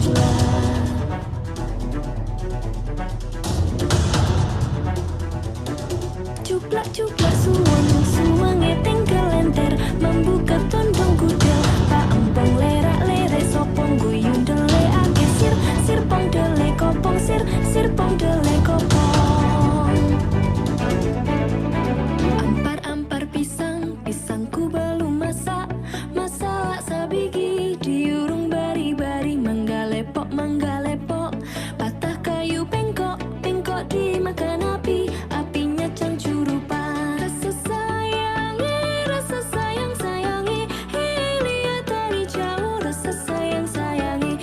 jula. Cuplak suwange tinggal lenter membuka tondong kudel pak empong lerak lere sopong guyun dele ake sir pong dele kopong sir pong dele kopong ampar pisangku belum masak sabigi diurung bari manggalepok patah kayu pengkok dimakan api apinya cangcurupan rasa sayangi lihat dari jauh rasa sayangi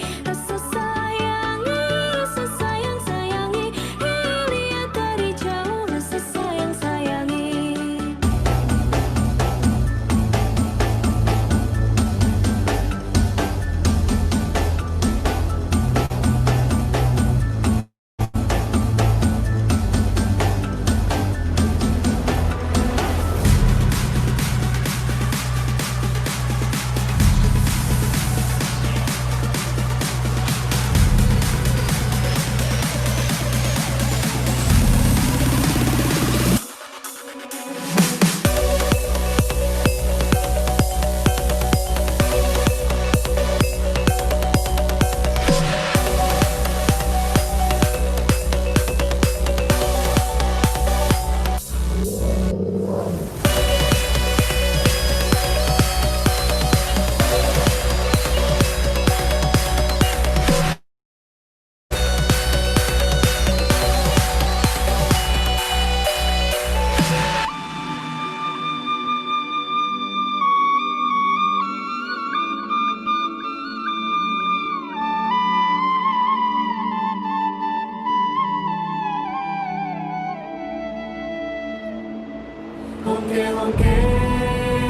lihat dari jauh rasa sayangi.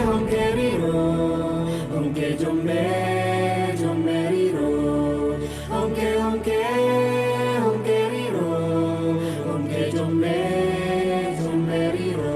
Honke riro, honke jome riro, honke riro, honke jome riro.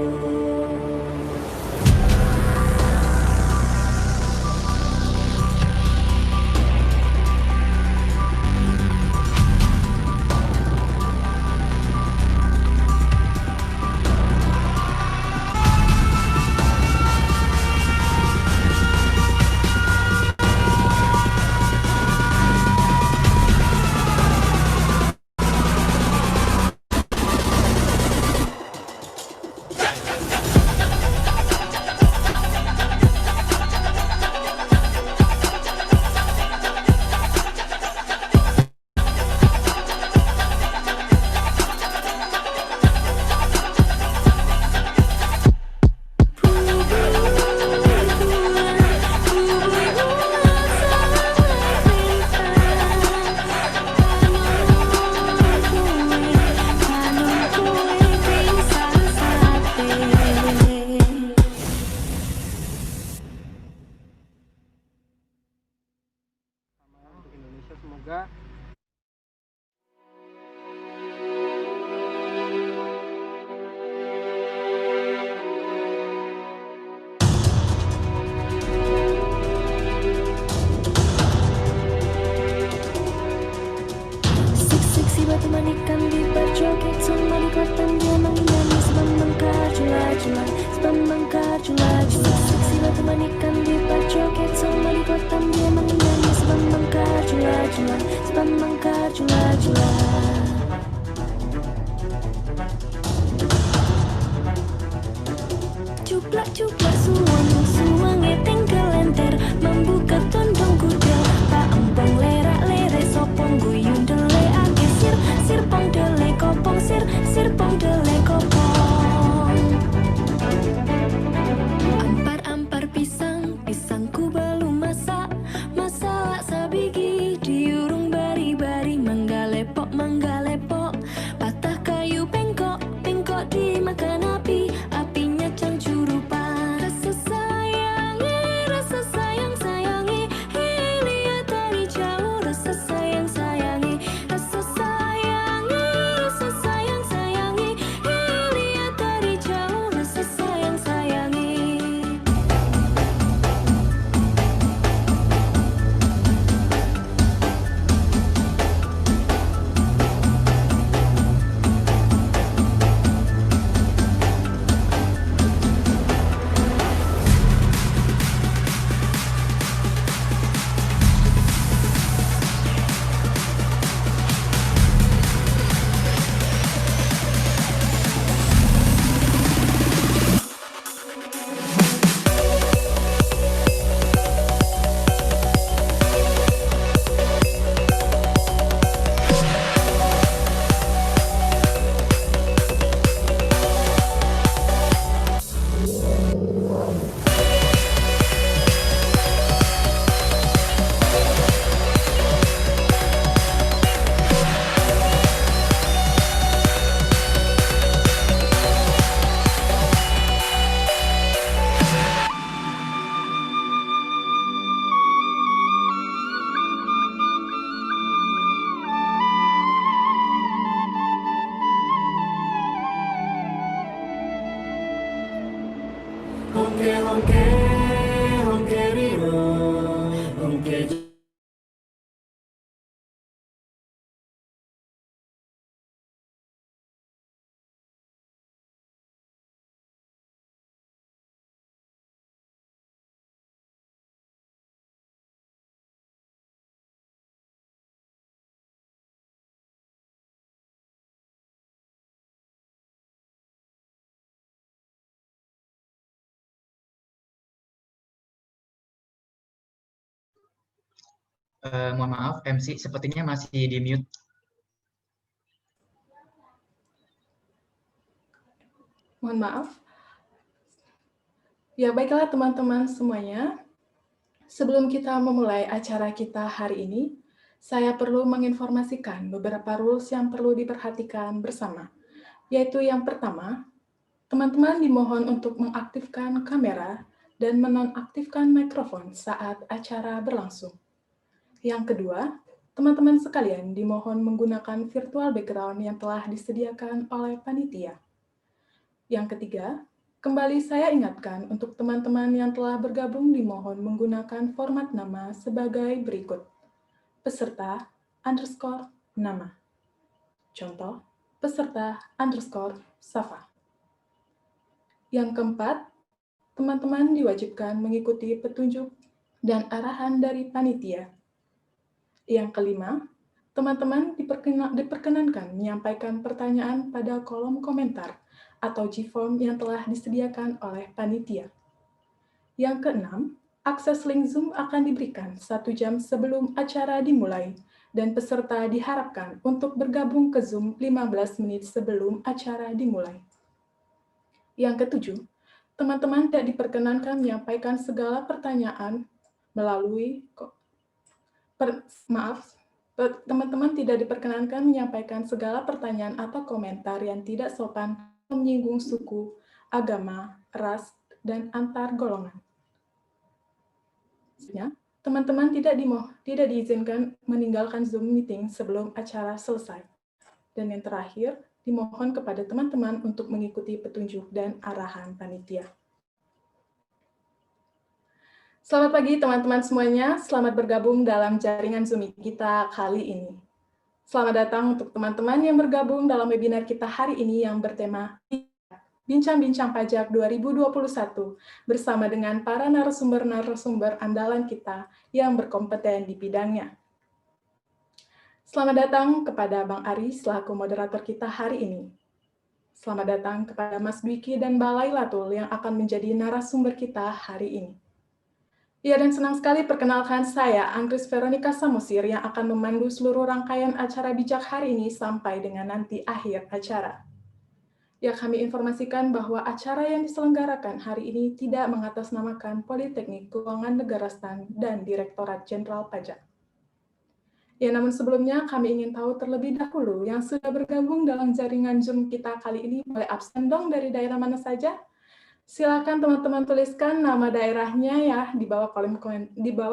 Untuk Indonesia semoga Si batu manikan di berjoget sama di kotan dia menginami sebab mengkar jula. Si batu manikan di berjoget sama di kotan dia menginami sebab mengkar jula. Cuplak suwange tinggal lenter membuka tondong kudel pak empong lerak lere sopong guyun dele ake sir pong dele kopong sir pong dele kopong ampar pisang Mohon maaf, MC sepertinya masih di mute. Mohon maaf. Ya, baiklah teman-teman semuanya. Sebelum kita memulai acara kita hari ini, saya perlu menginformasikan beberapa rules yang perlu diperhatikan bersama. Yaitu yang pertama, teman-teman dimohon untuk mengaktifkan kamera dan menonaktifkan mikrofon saat acara berlangsung. Yang kedua, teman-teman sekalian dimohon menggunakan virtual background yang telah disediakan oleh panitia. Yang ketiga, kembali saya ingatkan untuk teman-teman yang telah bergabung dimohon menggunakan format nama sebagai berikut. Peserta _ nama. Contoh, peserta _ Safa. Yang keempat, teman-teman diwajibkan mengikuti petunjuk dan arahan dari panitia. Yang kelima, teman-teman diperkenankan menyampaikan pertanyaan pada kolom komentar atau G-form yang telah disediakan oleh panitia. Yang keenam, akses link Zoom akan diberikan 1 jam sebelum acara dimulai, dan peserta diharapkan untuk bergabung ke Zoom 15 menit sebelum acara dimulai. Yang ketujuh, teman-teman tidak diperkenankan menyampaikan segala pertanyaan melalui teman-teman tidak diperkenankan menyampaikan segala pertanyaan atau komentar yang tidak sopan, menyinggung suku, agama, ras, dan antar golongan. Teman-teman tidak diizinkan meninggalkan Zoom meeting sebelum acara selesai. Dan yang terakhir, dimohon kepada teman-teman untuk mengikuti petunjuk dan arahan panitia. Selamat pagi teman-teman semuanya, selamat bergabung dalam jaringan Zoom kita kali ini. Selamat datang untuk teman-teman yang bergabung dalam webinar kita hari ini yang bertema Bincang-Bincang Pajak 2021 bersama dengan para narasumber-narasumber andalan kita yang berkompeten di bidangnya. Selamat datang kepada Bang Ari selaku moderator kita hari ini. Selamat datang kepada Mas Dwiki dan Balai Latul yang akan menjadi narasumber kita hari ini. Ya, dan senang sekali perkenalkan saya, Anggris Veronica Samosir, yang akan memandu seluruh rangkaian acara bijak hari ini sampai dengan nanti akhir acara. Ya, kami informasikan bahwa acara yang diselenggarakan hari ini tidak mengatasnamakan Politeknik Keuangan Negara STAN dan Direktorat Jenderal Pajak. Ya, namun sebelumnya kami ingin tahu terlebih dahulu yang sudah bergabung dalam jaringan Zoom kita kali ini boleh absen dong dari daerah mana saja? Silakan teman-teman tuliskan nama daerahnya ya di bawah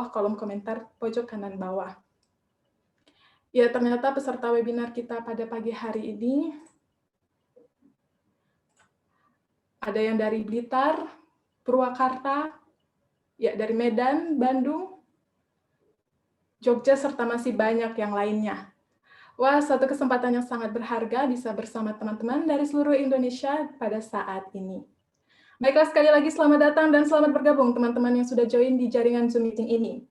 kolom komentar pojok kanan bawah. Ya, ternyata peserta webinar kita pada pagi hari ini ada yang dari Blitar, Purwakarta, ya dari Medan, Bandung, Jogja, serta masih banyak yang lainnya. Wah, suatu kesempatan yang sangat berharga bisa bersama teman-teman dari seluruh Indonesia pada saat ini. Baiklah, sekali lagi selamat datang dan selamat bergabung teman-teman yang sudah join di jaringan Zoom meeting ini.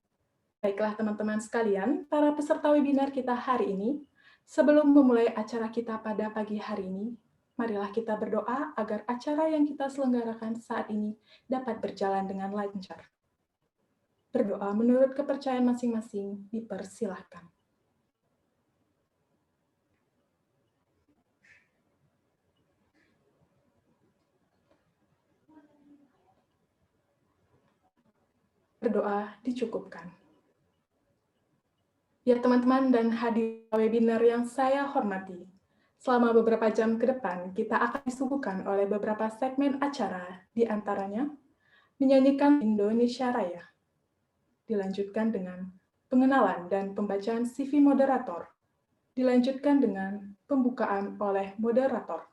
Baiklah teman-teman sekalian, para peserta webinar kita hari ini, sebelum memulai acara kita pada pagi hari ini, marilah kita berdoa agar acara yang kita selenggarakan saat ini dapat berjalan dengan lancar. Berdoa menurut kepercayaan masing-masing, dipersilahkan. Berdoa dicukupkan. Ya teman-teman dan hadir webinar yang saya hormati, selama beberapa jam ke depan kita akan disuguhkan oleh beberapa segmen acara, di antaranya menyanyikan Indonesia Raya, dilanjutkan dengan pengenalan dan pembacaan CV moderator, dilanjutkan dengan pembukaan oleh moderator.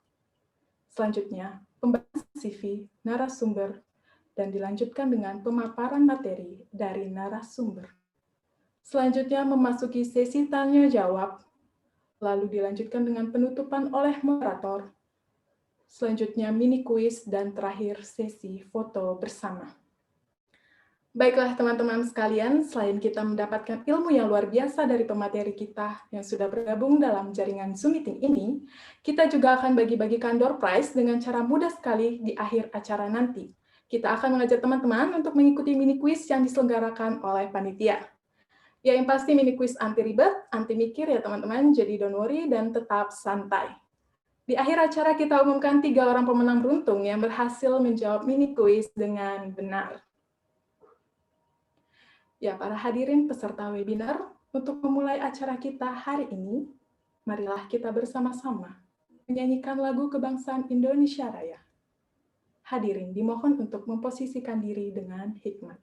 Selanjutnya, pembahasan CV narasumber dan dilanjutkan dengan pemaparan materi dari narasumber. Selanjutnya memasuki sesi tanya-jawab, lalu dilanjutkan dengan penutupan oleh moderator. Selanjutnya mini kuis, dan terakhir sesi foto bersama. Baiklah teman-teman sekalian, selain kita mendapatkan ilmu yang luar biasa dari pemateri kita yang sudah bergabung dalam jaringan Zoom Meeting ini, kita juga akan bagi-bagikan door prize dengan cara mudah sekali di akhir acara nanti. Kita akan mengajak teman-teman untuk mengikuti mini quiz yang diselenggarakan oleh panitia. Ya, yang pasti mini quiz anti ribet, anti mikir ya teman-teman, jadi don't worry dan tetap santai. Di akhir acara kita umumkan 3 orang pemenang beruntung yang berhasil menjawab mini quiz dengan benar. Ya, para hadirin peserta webinar, untuk memulai acara kita hari ini, marilah kita bersama-sama menyanyikan lagu kebangsaan Indonesia Raya. Hadirin dimohon untuk memposisikan diri dengan hikmat.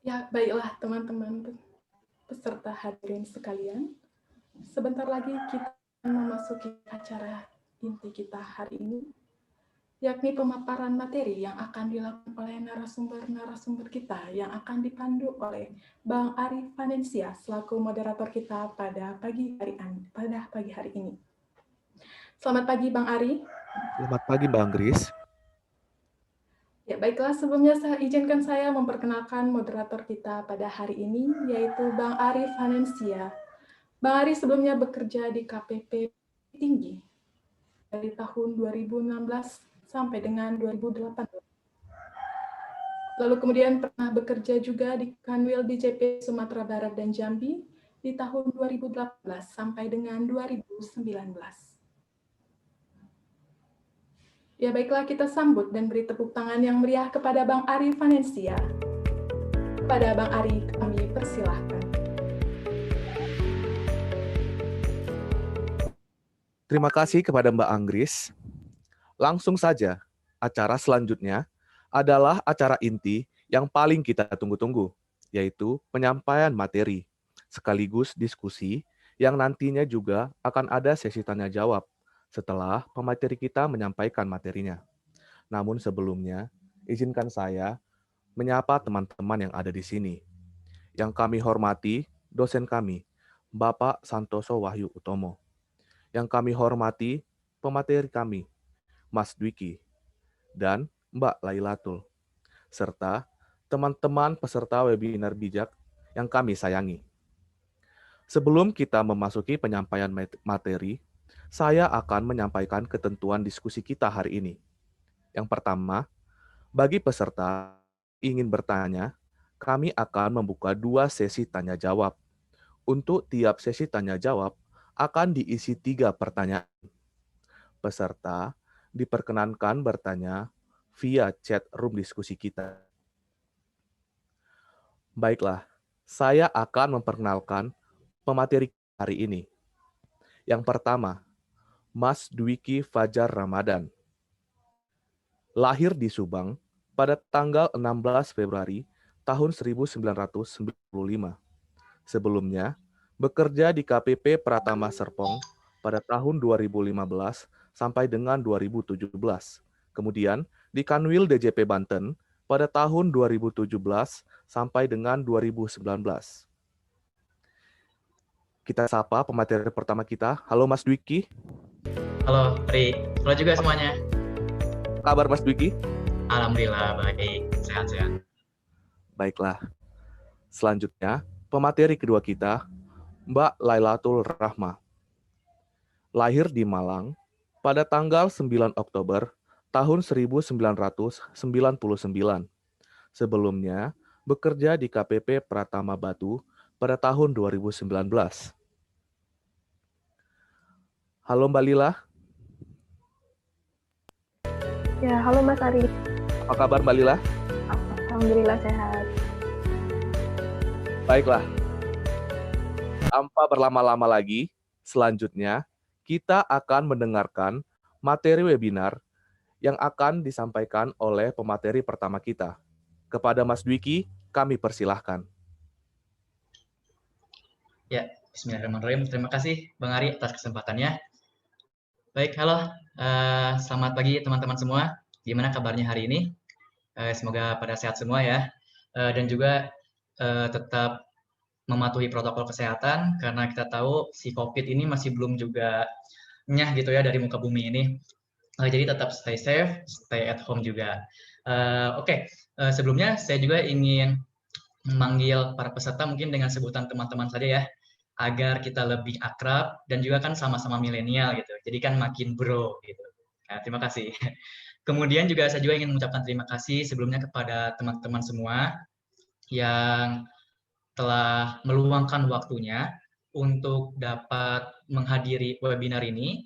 Ya, baiklah teman-teman peserta hadirin sekalian. Sebentar lagi kita memasuki acara inti kita hari ini, yakni pemaparan materi yang akan dilakukan oleh narasumber-narasumber kita yang akan dipandu oleh Bang Ari Vanensia selaku moderator kita pada pagi hari ini. Selamat pagi Bang Ari. Selamat pagi Mbak Anggris. Ya, baiklah, sebelumnya izinkan saya memperkenalkan moderator kita pada hari ini, yaitu Bang Ari Vanensia. Bang Ari sebelumnya bekerja di KPP Tinggi dari tahun 2016 sampai dengan 2018. Lalu kemudian pernah bekerja juga di Kanwil DJP Sumatera Barat dan Jambi di tahun 2018 sampai dengan 2019. Ya baiklah, kita sambut dan beri tepuk tangan yang meriah kepada Bang Ari Vanensia. Kepada Bang Ari kami persilahkan. Terima kasih kepada Mbak Anggris. Langsung saja, acara selanjutnya adalah acara inti yang paling kita tunggu-tunggu, yaitu penyampaian materi, sekaligus diskusi yang nantinya juga akan ada sesi tanya-jawab setelah pemateri kita menyampaikan materinya. Namun sebelumnya, izinkan saya menyapa teman-teman yang ada di sini. Yang kami hormati, dosen kami, Bapak Santoso Wahyu Utomo. Yang kami hormati, pemateri kami, Mas Dwiki, dan Mbak Lailatul, serta teman-teman peserta webinar bijak yang kami sayangi. Sebelum kita memasuki penyampaian materi, saya akan menyampaikan ketentuan diskusi kita hari ini. Yang pertama, bagi peserta ingin bertanya, kami akan membuka 2 sesi tanya jawab. Untuk tiap sesi tanya jawab akan diisi 3 pertanyaan. Peserta diperkenankan bertanya via chat room diskusi kita. Baiklah, saya akan memperkenalkan pemateri hari ini. Yang pertama, Mas Dwiki Fajar Ramadan. Lahir di Subang pada tanggal 16 Februari tahun 1995. Sebelumnya, bekerja di KPP Pratama Serpong pada tahun 2015 sampai dengan 2017. Kemudian di Kanwil DJP Banten pada tahun 2017 sampai dengan 2019. Kita sapa pemateri pertama kita. Halo Mas Dwiki. Halo, Ri. Halo juga semuanya. Kabar Mas Dwiki? Alhamdulillah, baik. Sehat-sehat. Baiklah. Selanjutnya, pemateri kedua kita, Mbak Lailatul Rahma. Lahir di Malang pada tanggal 9 Oktober tahun 1999. Sebelumnya, bekerja di KPP Pratama Batu pada tahun 2019. Halo Mbak Lila. Ya, halo Mas Ari. Apa kabar Mbak Lila? Alhamdulillah sehat. Baiklah. Tanpa berlama-lama lagi, selanjutnya kita akan mendengarkan materi webinar yang akan disampaikan oleh pemateri pertama kita. Kepada Mas Dwiki, kami persilahkan. Ya, bismillahirrahmanirrahim. Terima kasih Bang Ari atas kesempatannya. Baik, halo. Selamat pagi teman-teman semua. Gimana kabarnya hari ini? Semoga pada sehat semua ya. Dan juga tetap mematuhi protokol kesehatan karena kita tahu si COVID ini masih belum juga nyah gitu ya dari muka bumi ini. Jadi tetap stay safe, stay at home juga. Oke. Sebelumnya saya juga ingin memanggil para peserta mungkin dengan sebutan teman-teman saja ya, agar kita lebih akrab dan juga kan sama-sama milenial gitu. Jadi kan makin bro gitu. Nah, terima kasih. Kemudian juga saya juga ingin mengucapkan terima kasih sebelumnya kepada teman-teman semua yang telah meluangkan waktunya untuk dapat menghadiri webinar ini.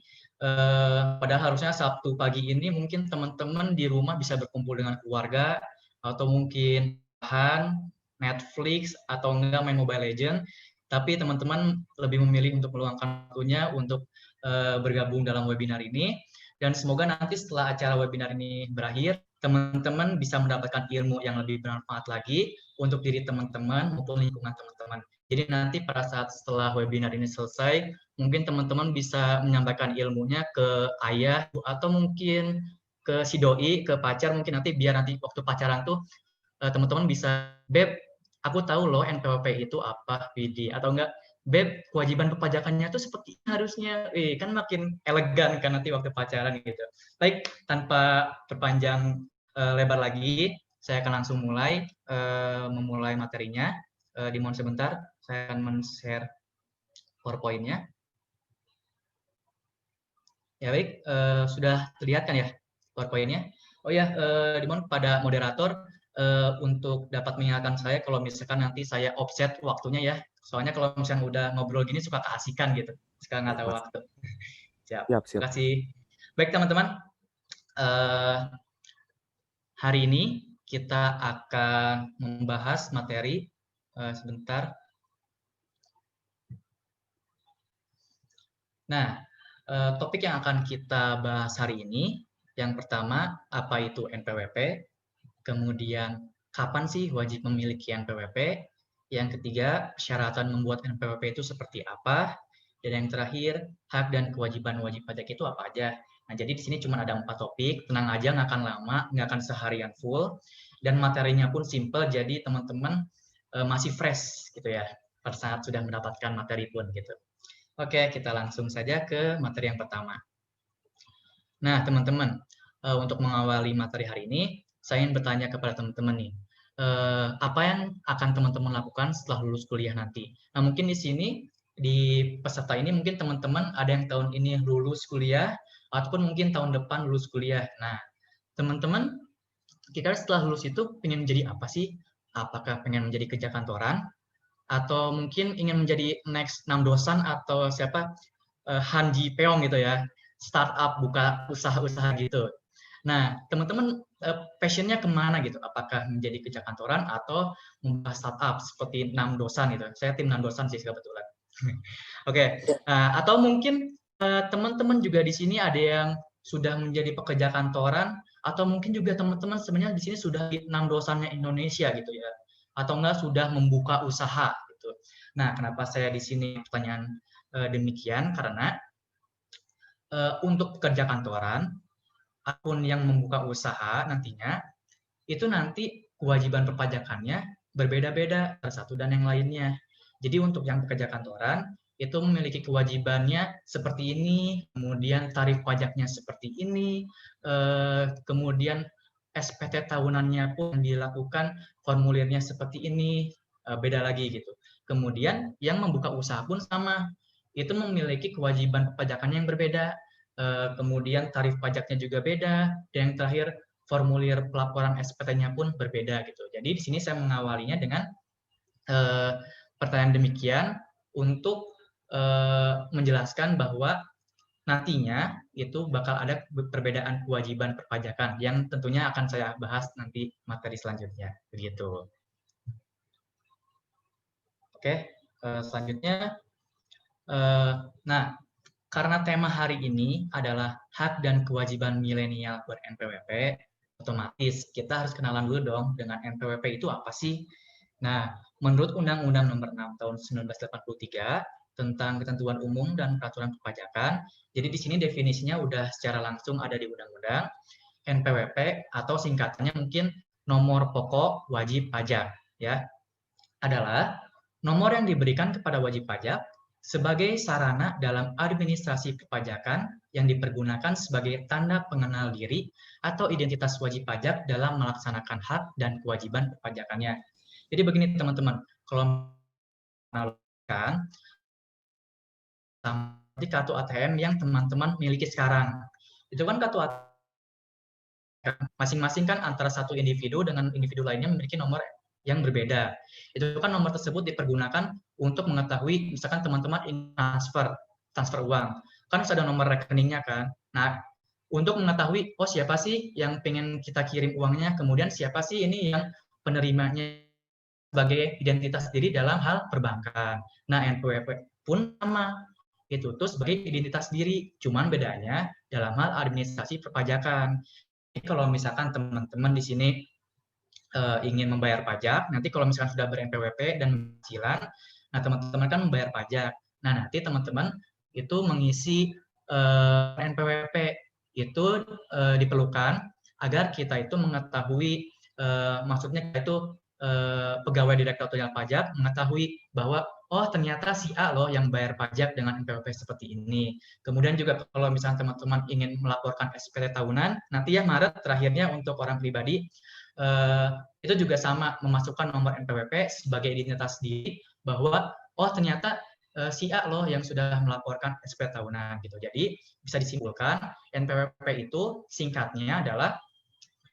Padahal harusnya Sabtu pagi ini mungkin teman-teman di rumah bisa berkumpul dengan keluarga atau mungkin bahan Netflix atau enggak main Mobile Legends, tapi teman-teman lebih memilih untuk meluangkan waktunya untuk bergabung dalam webinar ini. Dan semoga nanti setelah acara webinar ini berakhir, teman-teman bisa mendapatkan ilmu yang lebih bermanfaat lagi untuk diri teman-teman maupun lingkungan teman-teman. Jadi nanti pada saat setelah webinar ini selesai, mungkin teman-teman bisa menyampaikan ilmunya ke ayah atau mungkin ke si doi, ke pacar, mungkin nanti biar nanti waktu pacaran tuh teman-teman bisa, Beb, aku tahu loh NPWP itu apa, Widi, atau enggak, Beb, kewajiban perpajakannya itu seperti harusnya, kan makin elegan kan nanti waktu pacaran gitu. Baik, tanpa terpanjang lebar lagi, saya akan langsung memulai materinya. Dimohon sebentar, saya akan men-share PowerPoint-nya. Ya baik, sudah terlihat kan ya PowerPoint-nya? Oh ya, dimohon pada moderator untuk dapat mengingatkan saya kalau misalkan nanti saya offset waktunya ya. Soalnya kalau misalnya udah ngobrol gini suka keasikan gitu. Suka nggak tahu waktu. Siap. Terima kasih. Baik teman-teman, hari ini kita akan membahas materi sebentar. Nah, topik yang akan kita bahas hari ini, yang pertama, apa itu NPWP? Kemudian, kapan sih wajib memiliki NPWP? Yang ketiga, persyaratan membuat NPWP itu seperti apa? Dan yang terakhir, hak dan kewajiban wajib pajak itu apa aja? Nah, jadi di sini cuma ada 4 topik, tenang aja, nggak akan lama, nggak akan seharian full, dan materinya pun simple, jadi teman-teman masih fresh gitu ya, pada saat sudah mendapatkan materi pun gitu. Oke, kita langsung saja ke materi yang pertama. Nah, teman-teman, untuk mengawali materi hari ini, saya ingin bertanya kepada teman-teman nih, apa yang akan teman-teman lakukan setelah lulus kuliah nanti? Nah, mungkin di sini, di peserta ini mungkin teman-teman ada yang tahun ini lulus kuliah, ataupun mungkin tahun depan lulus kuliah. Nah, teman-teman kira setelah lulus itu pengen menjadi apa sih? Apakah pengen menjadi kerja kantoran atau mungkin ingin menjadi next Namdosan atau siapa Han Ji Peong gitu ya, startup buka usaha-usaha gitu. Nah, teman-teman passionnya kemana gitu? Apakah menjadi kerja kantoran atau membuka startup seperti Namdosan gitu? Saya tim Namdosan sih kebetulan. Oke, atau mungkin teman-teman juga di sini ada yang sudah menjadi pekerja kantoran atau mungkin juga teman-teman sebenarnya di sini sudah di Namdosannya Indonesia gitu ya, atau enggak sudah membuka usaha gitu. Nah, kenapa saya di sini pertanyaan demikian? Karena untuk pekerja kantoran, akun yang membuka usaha nantinya, itu nanti kewajiban perpajakannya berbeda-beda satu dan yang lainnya. Jadi untuk yang pekerja kantoran, itu memiliki kewajibannya seperti ini, kemudian tarif pajaknya seperti ini, kemudian SPT tahunannya pun dilakukan, formulirnya seperti ini, beda lagi gitu. Kemudian yang membuka usaha pun sama, itu memiliki kewajiban perpajakannya yang berbeda, kemudian tarif pajaknya juga beda, dan yang terakhir formulir pelaporan SPT-nya pun berbeda gitu. Jadi di sini saya mengawalinya dengan pertanyaan demikian untuk menjelaskan bahwa nantinya itu bakal ada perbedaan kewajiban perpajakan yang tentunya akan saya bahas nanti materi selanjutnya begitu. Oke, selanjutnya nah, karena tema hari ini adalah hak dan kewajiban milenial ber-NPWP, otomatis kita harus kenalan dulu dong dengan NPWP itu apa sih? Nah, menurut Undang-Undang Nomor 6 Tahun 1983 tentang ketentuan umum dan peraturan perpajakan, jadi di sini definisinya udah secara langsung ada di Undang-Undang. NPWP atau singkatannya mungkin nomor pokok wajib pajak, ya, adalah nomor yang diberikan kepada wajib pajak sebagai sarana dalam administrasi perpajakan yang dipergunakan sebagai tanda pengenal diri atau identitas wajib pajak dalam melaksanakan hak dan kewajiban perpajakannya. Jadi begini teman-teman, kalau mengenalkan seperti kartu ATM yang teman-teman miliki sekarang, itu kan kartu ATM masing-masing kan antara satu individu dengan individu lainnya memiliki nomor yang berbeda. Itu kan nomor tersebut dipergunakan untuk mengetahui misalkan teman-teman ingin transfer uang. Kan ada nomor rekeningnya kan. Nah, untuk mengetahui oh siapa sih yang pengen kita kirim uangnya, kemudian siapa sih ini yang penerimanya sebagai identitas diri dalam hal perbankan. Nah, NPWP pun sama. Itu tuh sebagai identitas diri, cuman bedanya dalam hal administrasi perpajakan. Jadi kalau misalkan teman-teman di sini ingin membayar pajak, nanti kalau misalkan sudah ber-NPWP dan penghasilan, nah teman-teman kan membayar pajak. Nah, nanti teman-teman itu mengisi NPWP itu diperlukan agar kita itu mengetahui, maksudnya itu pegawai Direktorat Jenderal Pajak mengetahui bahwa oh ternyata si A loh yang bayar pajak dengan NPWP seperti ini. Kemudian juga kalau misalnya teman-teman ingin melaporkan SPT tahunan, nanti ya Maret terakhirnya untuk orang pribadi, itu juga sama memasukkan nomor NPWP sebagai identitas diri bahwa oh ternyata si A loh yang sudah melaporkan SPT tahunan gitu. Jadi bisa disimpulkan NPWP itu singkatnya adalah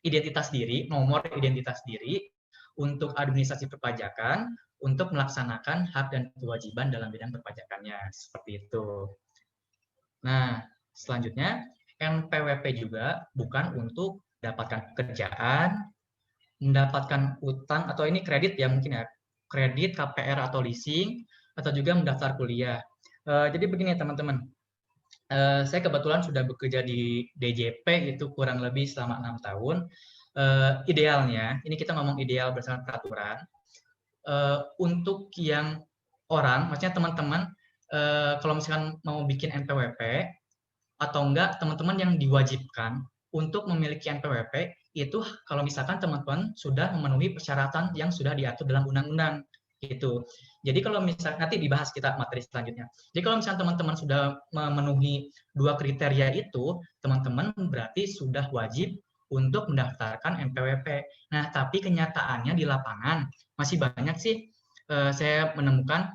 identitas diri, nomor identitas diri untuk administrasi perpajakan untuk melaksanakan hak dan kewajiban dalam bidang perpajakannya. Seperti itu. Nah, selanjutnya NPWP juga bukan untuk mendapatkan pekerjaan, mendapatkan utang atau ini kredit ya mungkin ya, kredit, KPR atau leasing, atau juga mendaftar kuliah. Jadi begini teman-teman, saya kebetulan sudah bekerja di DJP itu kurang lebih selama 6 tahun. Idealnya, ini kita ngomong ideal berdasarkan peraturan, untuk yang orang, maksudnya teman-teman, kalau misalkan mau bikin NPWP, atau enggak teman-teman yang diwajibkan untuk memiliki NPWP, itu kalau misalkan teman-teman sudah memenuhi persyaratan yang sudah diatur dalam undang-undang. Gitu. Jadi kalau misalnya nanti dibahas kita materi selanjutnya. Jadi kalau misalnya teman-teman sudah memenuhi 2 kriteria itu, teman-teman berarti sudah wajib untuk mendaftarkan NPWP. Nah, tapi kenyataannya di lapangan masih banyak sih saya menemukan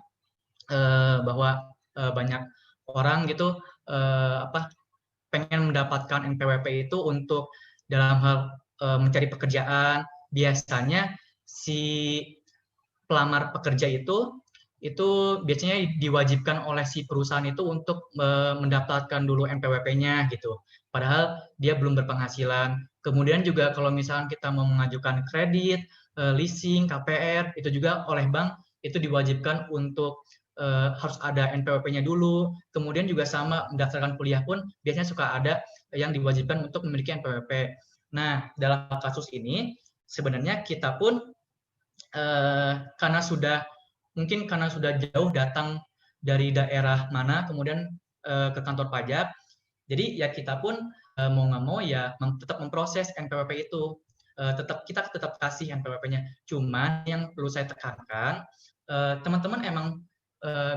bahwa banyak orang gitu pengen mendapatkan NPWP itu untuk dalam hal mencari pekerjaan, biasanya si pelamar pekerja itu biasanya diwajibkan oleh si perusahaan itu untuk mendaftarkan dulu NPWP-nya gitu. Padahal dia belum berpenghasilan. Kemudian juga kalau misalkan kita mau mengajukan kredit, leasing, KPR, itu juga oleh bank itu diwajibkan untuk harus ada NPWP-nya dulu. Kemudian juga sama mendaftarkan kuliah pun biasanya suka ada yang diwajibkan untuk memiliki NPWP. Nah, dalam kasus ini sebenarnya kita pun karena sudah jauh datang dari daerah mana, kemudian ke kantor pajak, jadi ya kita pun mau nggak mau ya tetap memproses NPWP itu, kita tetap kasih NPWP-nya. Cuman yang perlu saya tekankan, teman-teman emang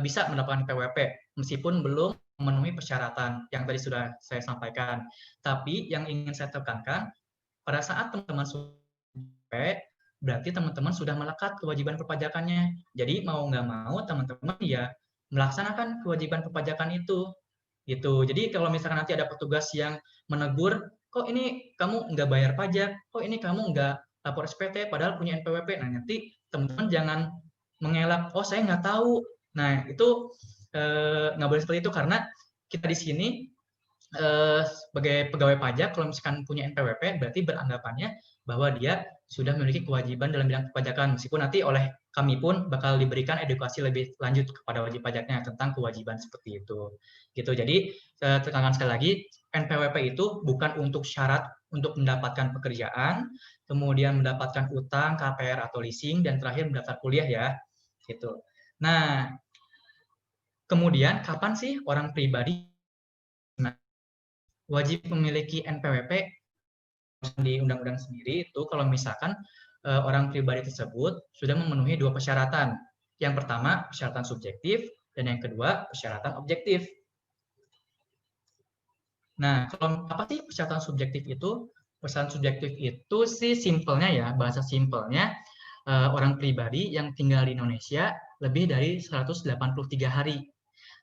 bisa mendapatkan NPWP meskipun belum memenuhi persyaratan yang tadi sudah saya sampaikan. Tapi yang ingin saya tekankan, pada saat teman-teman sudah berarti teman-teman sudah melekat kewajiban perpajakannya. Jadi mau nggak mau teman-teman ya melaksanakan kewajiban perpajakan itu. Gitu. Jadi kalau misalkan nanti ada petugas yang menegur, kok ini kamu nggak bayar pajak, kok ini kamu nggak lapor SPT, padahal punya NPWP. Nah nanti teman-teman jangan mengelak, oh saya nggak tahu. Nah itu nggak boleh seperti itu karena kita di sini sebagai pegawai pajak, kalau misalkan punya NPWP, berarti beranggapannya bahwa dia sudah memiliki kewajiban dalam bidang perpajakan, meskipun nanti oleh kami pun bakal diberikan edukasi lebih lanjut kepada wajib pajaknya tentang kewajiban seperti itu. Gitu. Jadi tekankan sekali lagi, NPWP itu bukan untuk syarat untuk mendapatkan pekerjaan, kemudian mendapatkan utang, KPR atau leasing, dan terakhir mendaftar kuliah ya. Gitu. Nah, kemudian kapan sih orang pribadi wajib memiliki NPWP? Di undang-undang sendiri itu kalau misalkan orang pribadi tersebut sudah memenuhi dua persyaratan. Yang pertama persyaratan subjektif dan yang kedua persyaratan objektif. Nah, kalau apa sih persyaratan subjektif itu? Persyaratan subjektif itu sih simpelnya ya, bahasa simpelnya orang pribadi yang tinggal di Indonesia lebih dari 183 hari.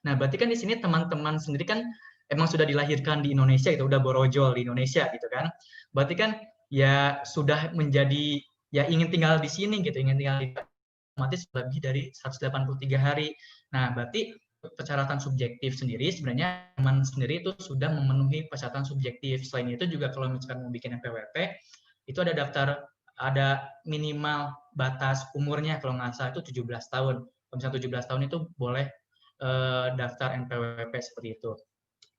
Nah, berarti kan di sini teman-teman sendiri kan emang sudah dilahirkan di Indonesia, itu udah borojol di Indonesia gitu kan. Berarti kan ya sudah menjadi ya ingin tinggal di sini gitu, ingin tinggal di otomatis lebih dari 183 hari. Nah, berarti persyaratan subjektif sendiri sebenarnya teman sendiri itu sudah memenuhi persyaratan subjektif. Selain itu juga kalau misalkan mau bikin NPWP itu ada daftar, ada minimal batas umurnya, kalau nggak salah itu 17 tahun. Kalau misalnya 17 tahun itu boleh daftar NPWP seperti itu.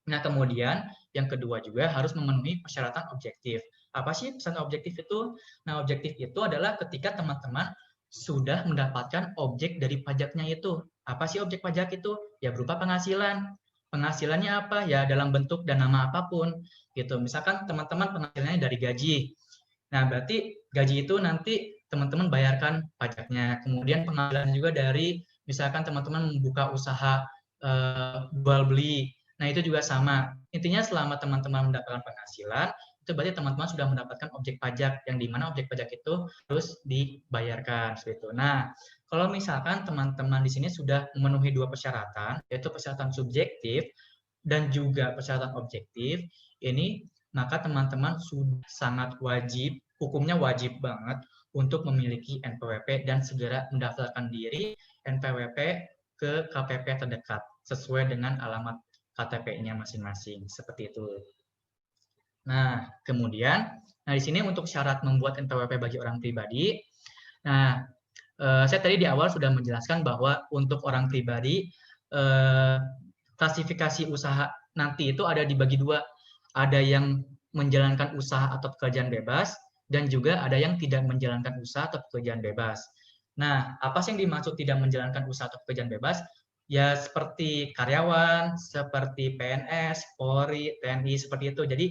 Nah, kemudian yang kedua juga harus memenuhi persyaratan objektif. Apa sih persyaratan objektif itu? Nah, objektif itu adalah ketika teman-teman sudah mendapatkan objek dari pajaknya itu. Apa sih objek pajak itu? Ya berupa penghasilan. Penghasilannya apa? Ya dalam bentuk dan nama apapun. Gitu. Misalkan teman-teman penghasilannya dari gaji. Nah, berarti gaji itu nanti teman-teman bayarkan pajaknya. Kemudian penghasilan juga dari misalkan teman-teman membuka usaha jual beli. Nah, itu juga sama. Intinya selama teman-teman mendapatkan penghasilan, itu berarti teman-teman sudah mendapatkan objek pajak, yang dimana objek pajak itu harus dibayarkan. Seperti itu. Nah, kalau misalkan teman-teman di sini sudah memenuhi dua persyaratan, yaitu persyaratan subjektif dan juga persyaratan objektif, ini maka teman-teman sudah sangat wajib, hukumnya wajib banget untuk memiliki NPWP dan segera mendaftarkan diri NPWP ke KPP terdekat sesuai dengan alamat KTP-nya masing-masing, seperti itu. Nah, kemudian, di sini untuk syarat membuat NPWP bagi orang pribadi. Nah, saya tadi di awal sudah menjelaskan bahwa untuk orang pribadi, klasifikasi usaha nanti itu ada dibagi dua. Ada yang menjalankan usaha atau pekerjaan bebas, dan juga ada yang tidak menjalankan usaha atau pekerjaan bebas. Nah, apa sih yang dimaksud tidak menjalankan usaha atau pekerjaan bebas? Ya seperti karyawan, seperti PNS, Polri, TNI, seperti itu. Jadi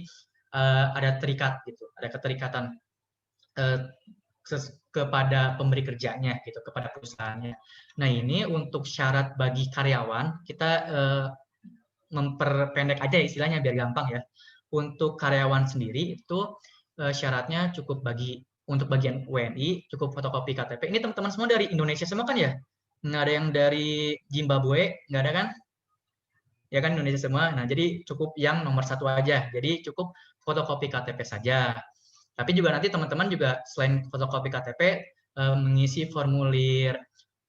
ada terikat gitu, ada keterikatan kepada pemberi kerjanya gitu, kepada perusahaannya. Nah, ini untuk syarat bagi karyawan kita memperpendek aja istilahnya biar gampang ya. Untuk karyawan sendiri itu syaratnya cukup untuk bagian WNI cukup fotokopi KTP. Ini teman-teman semua dari Indonesia semua kan ya? Nggak ada yang dari Zimbabwe, nggak ada kan? Ya kan Indonesia semua. Nah, jadi cukup yang nomor 1 aja. Jadi cukup fotokopi KTP saja. Tapi juga nanti teman-teman juga selain fotokopi KTP, mengisi formulir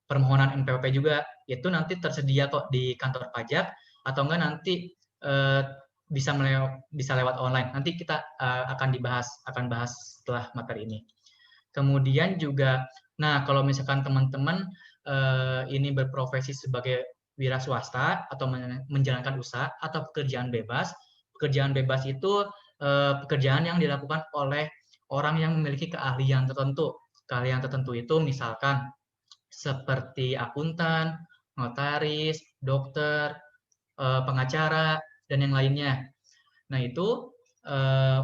permohonan NPWP juga, itu nanti tersedia kok di kantor pajak, atau enggak nanti bisa lewat online. Nanti kita akan bahas setelah materi ini. Kemudian juga, nah kalau misalkan teman-teman ini berprofesi sebagai wira swasta atau menjalankan usaha atau pekerjaan bebas itu pekerjaan yang dilakukan oleh orang yang memiliki keahlian tertentu. Keahlian tertentu itu misalkan seperti akuntan, notaris, dokter, pengacara, dan yang lainnya. Nah, itu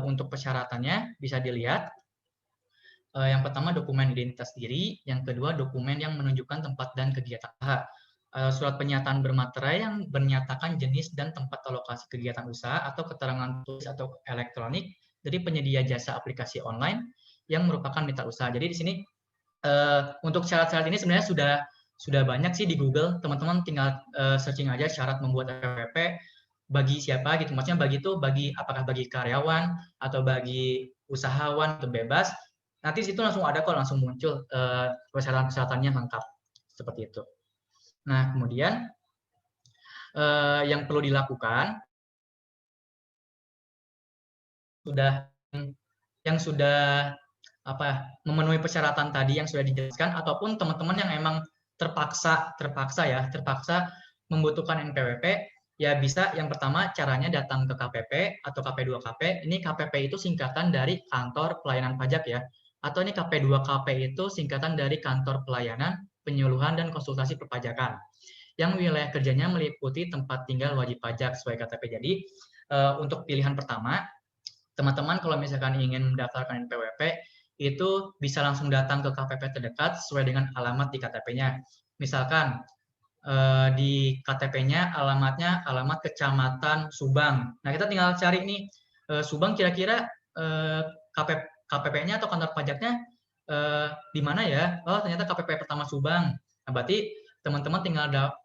untuk persyaratannya bisa dilihat. Yang pertama dokumen identitas diri, yang kedua dokumen yang menunjukkan tempat dan kegiatan usaha. Surat pernyataan bermaterai yang menyatakan jenis dan tempat lokasi kegiatan usaha atau keterangan tulis atau elektronik dari penyedia jasa aplikasi online yang merupakan mitra usaha. Jadi di sini untuk syarat-syarat ini sebenarnya sudah banyak sih di Google. Teman-teman tinggal searching aja syarat membuat NPWP bagi siapa gitu. Maksudnya bagi apakah bagi karyawan atau bagi usahawan atau bebas. Nanti situ langsung ada kok, langsung muncul persyaratan-persyaratannya lengkap seperti itu. Nah, kemudian yang perlu dilakukan sudah memenuhi persyaratan tadi yang sudah dijelaskan, ataupun teman-teman yang emang terpaksa membutuhkan NPWP, ya bisa yang pertama caranya datang ke KPP atau KP2KP. Ini KPP itu singkatan dari Kantor Pelayanan Pajak ya. Atau ini KP2KP itu singkatan dari Kantor Pelayanan, Penyuluhan, dan Konsultasi Perpajakan. Yang wilayah kerjanya meliputi tempat tinggal wajib pajak sesuai KTP. Jadi untuk pilihan pertama, teman-teman kalau misalkan ingin mendaftarkan NPWP, itu bisa langsung datang ke KPP terdekat sesuai dengan alamat di KTP-nya. Misalkan di KTP-nya alamat Kecamatan Subang. Nah, kita tinggal cari nih Subang kira-kira KPP-nya atau kantor pajaknya di mana ya? Oh, ternyata KPP Pertama Subang. Nah, berarti teman-teman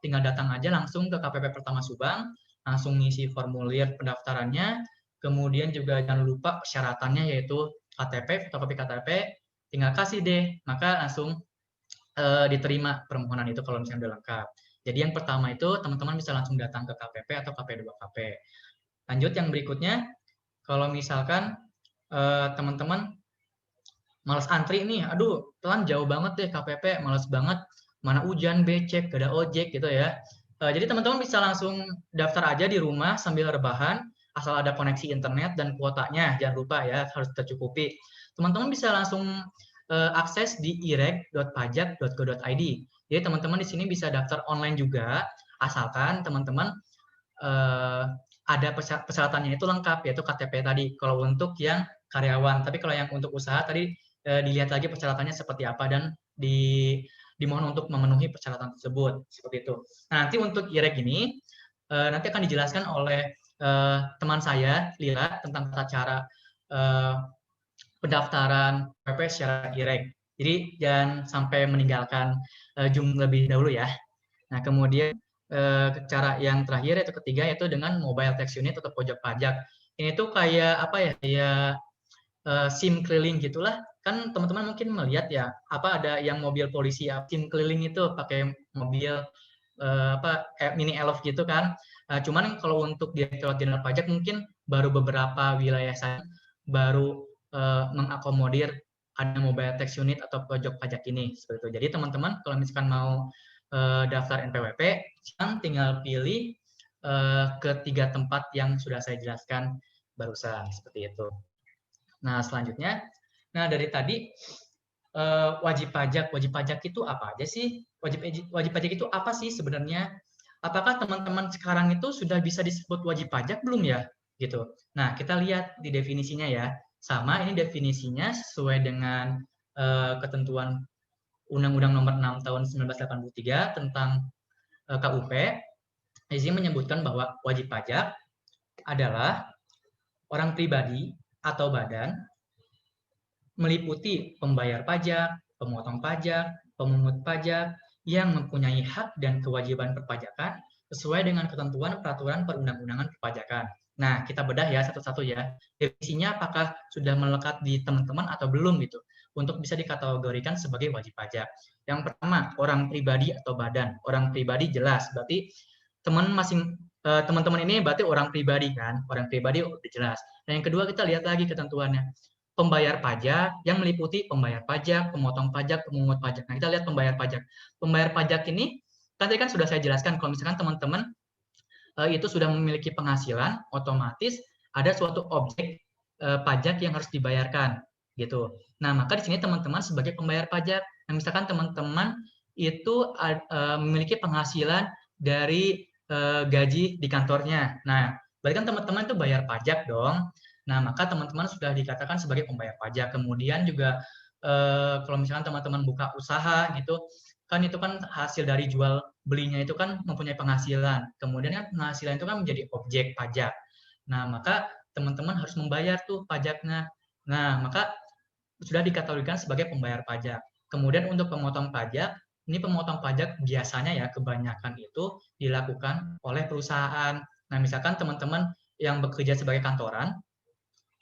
tinggal datang aja langsung ke KPP Pertama Subang, langsung ngisi formulir pendaftarannya, kemudian juga jangan lupa persyaratannya yaitu KTP, fotokopi KTP, tinggal kasih deh, maka langsung diterima permohonan itu kalau misalnya udah lengkap. Jadi yang pertama itu teman-teman bisa langsung datang ke KPP atau KP2KP. Lanjut yang berikutnya, kalau misalkan teman-teman malas antri nih, aduh telan jauh banget deh KPP, malas banget, mana hujan, becek, gak ada ojek gitu ya. Jadi teman-teman bisa langsung daftar aja di rumah sambil rebahan, asal ada koneksi internet dan kuotanya, jangan lupa ya harus tercukupi. Teman-teman bisa langsung akses di ireg.pajak.go.id. Jadi teman-teman di sini bisa daftar online juga, asalkan teman-teman ada persyaratannya itu lengkap, yaitu KTP tadi. Kalau untuk yang karyawan, tapi kalau yang untuk usaha tadi dilihat lagi persyaratannya seperti apa dan dimohon untuk memenuhi persyaratan tersebut seperti itu. Nah, nanti untuk IREG ini nanti akan dijelaskan oleh teman saya Lila tentang tata cara pendaftaran PP secara IREG. Jadi jangan sampai meninggalkan Zoom lebih dahulu ya. Nah, kemudian cara yang terakhir yaitu ketiga yaitu dengan mobile tax unit atau pojok pajak. Ini tuh kayak apa ya? Kayak SIM keliling gitulah. Kan teman-teman mungkin melihat ya, ada yang mobil polisi ya, SIM keliling itu pakai mobil mini elf gitu kan. Cuman kalau untuk Direktorat Jenderal Pajak mungkin baru beberapa wilayah saja baru mengakomodir ada mobile tax unit atau pojok pajak ini seperti itu. Jadi teman-teman kalau misalkan mau daftar NPWP, tinggal pilih ketiga tempat yang sudah saya jelaskan barusan seperti itu. Nah, selanjutnya, dari tadi wajib pajak itu apa aja sih? Wajib pajak itu apa sih sebenarnya? Apakah teman-teman sekarang itu sudah bisa disebut wajib pajak belum ya? Gitu. Nah, kita lihat di definisinya ya. Sama, ini definisinya sesuai dengan ketentuan Undang-Undang Nomor 6 Tahun 1983 tentang KUP. Di sini menyebutkan bahwa wajib pajak adalah orang pribadi atau badan meliputi pembayar pajak, pemotong pajak, pemungut pajak yang mempunyai hak dan kewajiban perpajakan sesuai dengan ketentuan peraturan perundang-undangan perpajakan. Nah, kita bedah ya satu-satu ya. Definisinya apakah sudah melekat di teman-teman atau belum gitu, untuk bisa dikategorikan sebagai wajib pajak. Yang pertama, orang pribadi atau badan. Orang pribadi jelas, berarti teman-teman ini berarti orang pribadi kan, orang pribadi udah jelas. Dan yang kedua kita lihat lagi ketentuannya. Pembayar pajak yang meliputi pembayar pajak, pemotong pajak, pemungut pajak. Nah, kita lihat pembayar pajak. Pembayar pajak ini tadi kan sudah saya jelaskan kalau misalkan teman-teman itu sudah memiliki penghasilan, otomatis ada suatu objek pajak yang harus dibayarkan gitu. Nah, maka di sini teman-teman sebagai pembayar pajak. Nah, misalkan teman-teman itu memiliki penghasilan dari gaji di kantornya. Nah, berarti kan teman-teman itu bayar pajak dong. Nah, maka teman-teman sudah dikatakan sebagai pembayar pajak. Kemudian juga kalau misalkan teman-teman buka usaha gitu, kan itu kan hasil dari jual belinya itu kan mempunyai penghasilan. Kemudian kan penghasilan itu kan menjadi objek pajak. Nah, maka teman-teman harus membayar tuh pajaknya. Nah, maka sudah dikategorikan sebagai pembayar pajak. Kemudian untuk pemotong pajak, ini pemotong pajak biasanya ya kebanyakan itu dilakukan oleh perusahaan. Nah, misalkan teman-teman yang bekerja sebagai kantoran,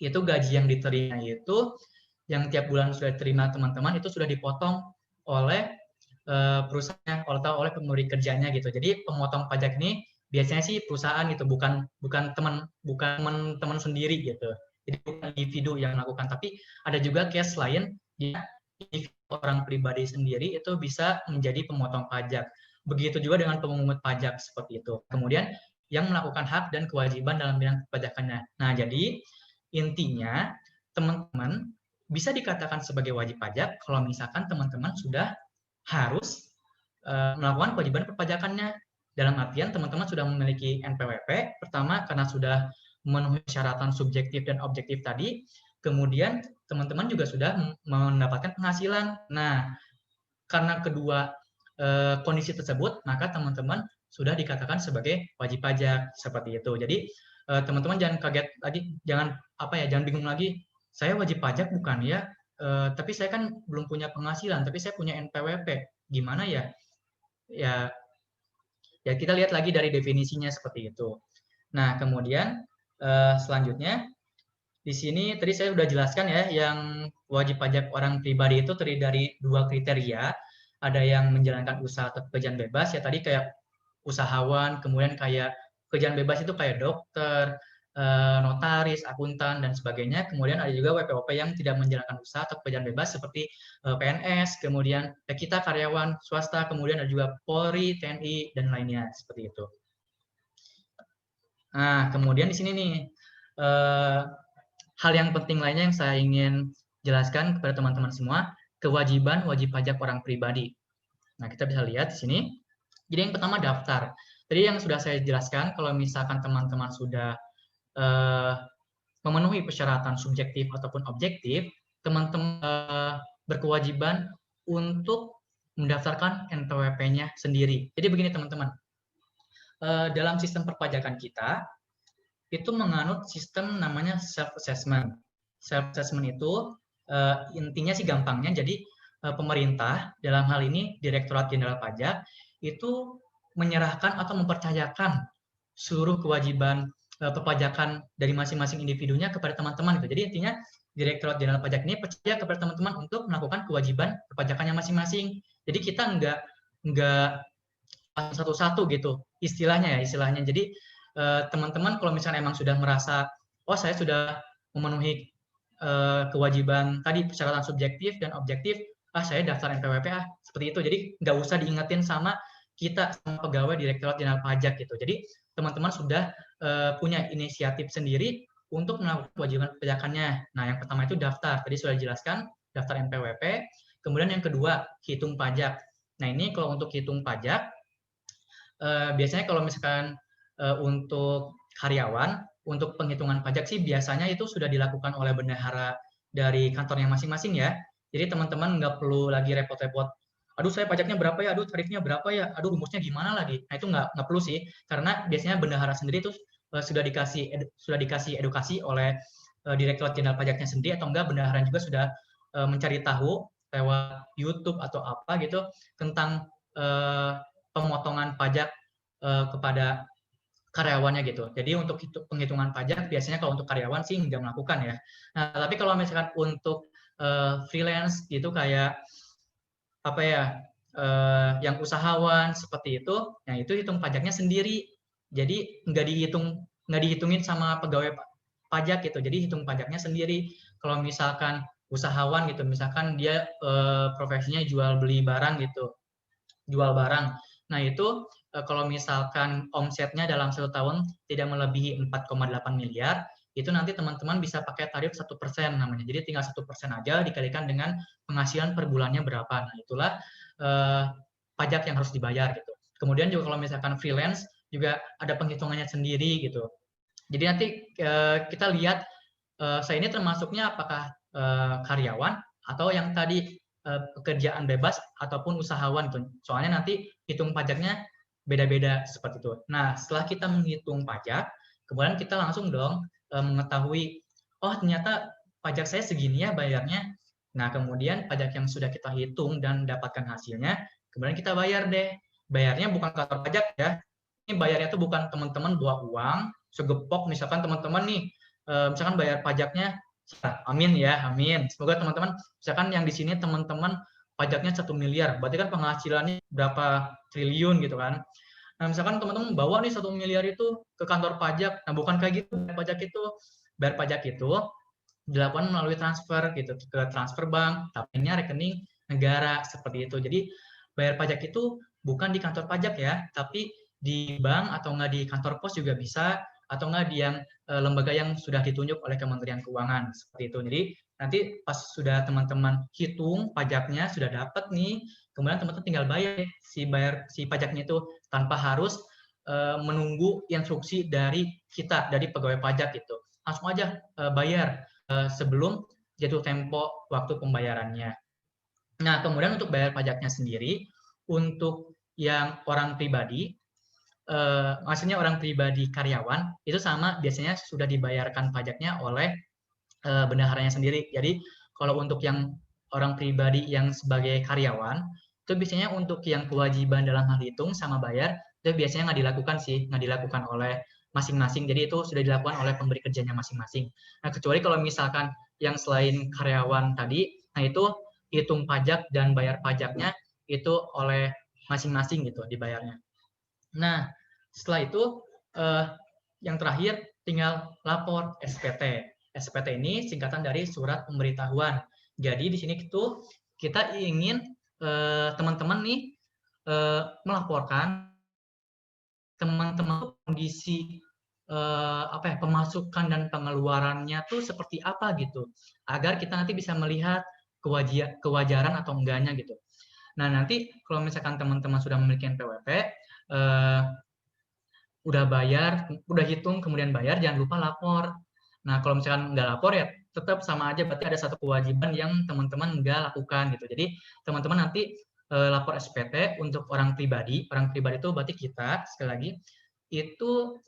itu gaji yang diterima itu yang tiap bulan sudah diterima teman-teman itu sudah dipotong oleh perusahaan oleh pemberi kerjanya gitu. Jadi pemotong pajak ini biasanya sih perusahaan gitu, bukan teman-teman sendiri gitu. Jadi bukan individu yang melakukan, tapi ada juga case lain dia orang pribadi sendiri itu bisa menjadi pemotong pajak. Begitu juga dengan pemungut pajak seperti itu. Kemudian yang melakukan hak dan kewajiban dalam bidang perpajakannya. Nah, jadi intinya teman-teman bisa dikatakan sebagai wajib pajak kalau misalkan teman-teman sudah harus melakukan kewajiban perpajakannya. Dalam artian teman-teman sudah memiliki NPWP, pertama karena sudah memenuhi persyaratan subjektif dan objektif tadi, kemudian teman-teman juga sudah mendapatkan penghasilan. Nah, karena kedua kondisi tersebut, maka teman-teman sudah dikatakan sebagai wajib pajak seperti itu. Jadi teman-teman jangan kaget lagi, jangan bingung lagi. Saya wajib pajak bukan ya? Tapi saya kan belum punya penghasilan, tapi saya punya NPWP. Gimana ya? Ya kita lihat lagi dari definisinya seperti itu. Nah, kemudian selanjutnya di sini tadi saya sudah jelaskan ya, yang wajib pajak orang pribadi itu terdiri dari 2 kriteria. Ada yang menjalankan usaha atau pekerjaan bebas ya, tadi kayak usahawan, kemudian kayak pekerjaan bebas itu kayak dokter, notaris, akuntan, dan sebagainya. Kemudian ada juga WPOP yang tidak menjalankan usaha atau pekerjaan bebas seperti PNS, kemudian kita karyawan swasta, kemudian ada juga Polri, TNI, dan lainnya seperti itu. Nah, kemudian di sini nih hal yang penting lainnya yang saya ingin jelaskan kepada teman-teman semua, kewajiban wajib pajak orang pribadi. Nah, kita bisa lihat di sini. Jadi yang pertama daftar. Tadi yang sudah saya jelaskan, kalau misalkan teman-teman sudah memenuhi persyaratan subjektif ataupun objektif, teman-teman berkewajiban untuk mendaftarkan NPWP-nya sendiri. Jadi begini teman-teman, dalam sistem perpajakan kita, itu menganut sistem namanya self-assessment. Self-assessment itu intinya sih gampangnya, jadi pemerintah, dalam hal ini Direktorat Jenderal Pajak, itu menyerahkan atau mempercayakan seluruh kewajiban perpajakan dari masing-masing individunya kepada teman-teman. Jadi intinya Direktorat Jenderal Pajak ini percaya kepada teman-teman untuk melakukan kewajiban perpajakannya masing-masing. Jadi kita nggak satu-satu gitu istilahnya. Jadi teman-teman kalau misalnya emang sudah merasa, oh saya sudah memenuhi kewajiban tadi persyaratan subjektif dan objektif, saya daftar NPWP seperti itu. Jadi nggak usah diingetin sama kita, sama pegawai Direktorat Jenderal Pajak gitu. Jadi teman-teman sudah punya inisiatif sendiri untuk melakukan kewajiban perpajakannya. Nah, yang pertama itu daftar, tadi sudah dijelaskan, daftar NPWP. Kemudian yang kedua, hitung pajak. Nah, ini kalau untuk hitung pajak, biasanya kalau misalkan untuk karyawan, untuk penghitungan pajak sih biasanya itu sudah dilakukan oleh bendahara dari kantornya masing-masing ya. Jadi teman-teman nggak perlu lagi repot-repot, aduh saya pajaknya berapa ya, aduh tarifnya berapa ya, aduh rumusnya gimana lagi. Nah itu nggak perlu sih, karena biasanya bendahara sendiri itu sudah dikasih edukasi oleh Direktorat Jenderal Pajaknya sendiri, atau enggak bendahara juga sudah mencari tahu lewat YouTube atau apa gitu tentang pemotongan pajak kepada karyawannya gitu. Jadi untuk penghitungan pajak biasanya kalau untuk karyawan sih nggak melakukan ya. Nah, tapi kalau misalkan untuk freelance gitu kayak apa ya, yang usahawan seperti itu, nah itu hitung pajaknya sendiri. Jadi nggak dihitungin sama pegawai pajak gitu. Jadi hitung pajaknya sendiri. Kalau misalkan usahawan gitu, misalkan dia profesinya jual beli barang gitu, jual barang. Nah itu kalau misalkan omsetnya dalam 1 tahun tidak melebihi 4,8 miliar, itu nanti teman-teman bisa pakai tarif 1% namanya. Jadi tinggal 1% aja dikalikan dengan penghasilan per bulannya berapa. Nah itulah pajak yang harus dibayar gitu. Kemudian juga kalau misalkan freelance juga ada penghitungannya sendiri gitu. Jadi nanti kita lihat saya ini termasuknya apakah karyawan atau yang tadi pekerjaan bebas ataupun usahawan gitu. Soalnya nanti hitung pajaknya beda-beda seperti itu. Nah, setelah kita menghitung pajak, kemudian kita langsung dong mengetahui, oh ternyata pajak saya segini ya bayarnya. Nah, kemudian pajak yang sudah kita hitung dan dapatkan hasilnya, kemudian kita bayar deh. Bayarnya bukan kantor pajak ya. Ini bayarnya tuh bukan teman-teman bawa uang, segepok misalkan teman-teman nih, misalkan bayar pajaknya, amin ya, amin. Semoga teman-teman, misalkan yang di sini teman-teman pajaknya 1 miliar, berarti kan penghasilannya berapa triliun gitu kan. Nah, misalkan teman-teman bawa nih 1 miliar itu ke kantor pajak, nah bukan kayak gitu, bayar pajak itu dilakukan melalui transfer gitu, ke transfer bank, tapi ini rekening negara seperti itu. Jadi bayar pajak itu bukan di kantor pajak ya, tapi di bank atau nggak di kantor pos juga bisa, atau nggak di yang lembaga yang sudah ditunjuk oleh Kementerian Keuangan seperti itu. Jadi nanti pas sudah teman-teman hitung pajaknya sudah dapat nih, kemudian teman-teman tinggal bayar si pajaknya itu tanpa harus menunggu instruksi dari kita, dari pegawai pajak itu. Langsung aja bayar sebelum jatuh tempo waktu pembayarannya. Nah, kemudian untuk bayar pajaknya sendiri, untuk yang orang pribadi, maksudnya orang pribadi karyawan, itu sama biasanya sudah dibayarkan pajaknya oleh bendaharanya sendiri. Jadi kalau untuk yang orang pribadi yang sebagai karyawan, itu biasanya untuk yang kewajiban dalam hal hitung sama bayar, itu biasanya nggak dilakukan oleh masing-masing. Jadi itu sudah dilakukan oleh pemberi kerjanya masing-masing. Nah, kecuali kalau misalkan yang selain karyawan tadi, nah itu hitung pajak dan bayar pajaknya itu oleh masing-masing gitu dibayarnya. Nah, setelah itu yang terakhir tinggal lapor SPT. SPT ini singkatan dari surat pemberitahuan. Jadi di sini itu kita ingin teman-teman nih melaporkan teman-teman kondisi pemasukan dan pengeluarannya tuh seperti apa gitu, agar kita nanti bisa melihat kewajaran atau enggaknya gitu. Nah, nanti kalau misalkan teman-teman sudah memiliki NPWP, udah bayar, udah hitung kemudian bayar, jangan lupa lapor. Nah, kalau misalkan nggak lapor ya tetap sama aja, berarti ada satu kewajiban yang teman-teman nggak lakukan gitu. Jadi teman-teman nanti lapor SPT untuk orang pribadi. Orang pribadi itu berarti kita, sekali lagi, itu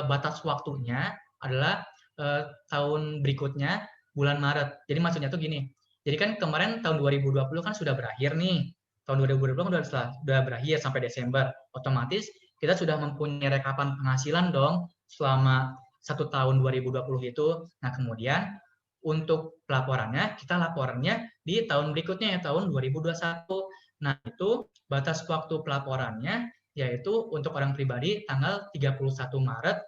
batas waktunya adalah tahun berikutnya bulan Maret. Jadi maksudnya tuh gini, jadi kan kemarin tahun 2020 kan sudah berakhir nih. Tahun 2020 kan sudah berakhir sampai Desember. Otomatis kita sudah mempunyai rekapan penghasilan dong selama 1 tahun 2020 itu. Nah, kemudian untuk pelaporannya, kita laporannya di tahun berikutnya ya, tahun 2021. Nah, itu batas waktu pelaporannya yaitu untuk orang pribadi tanggal 31 Maret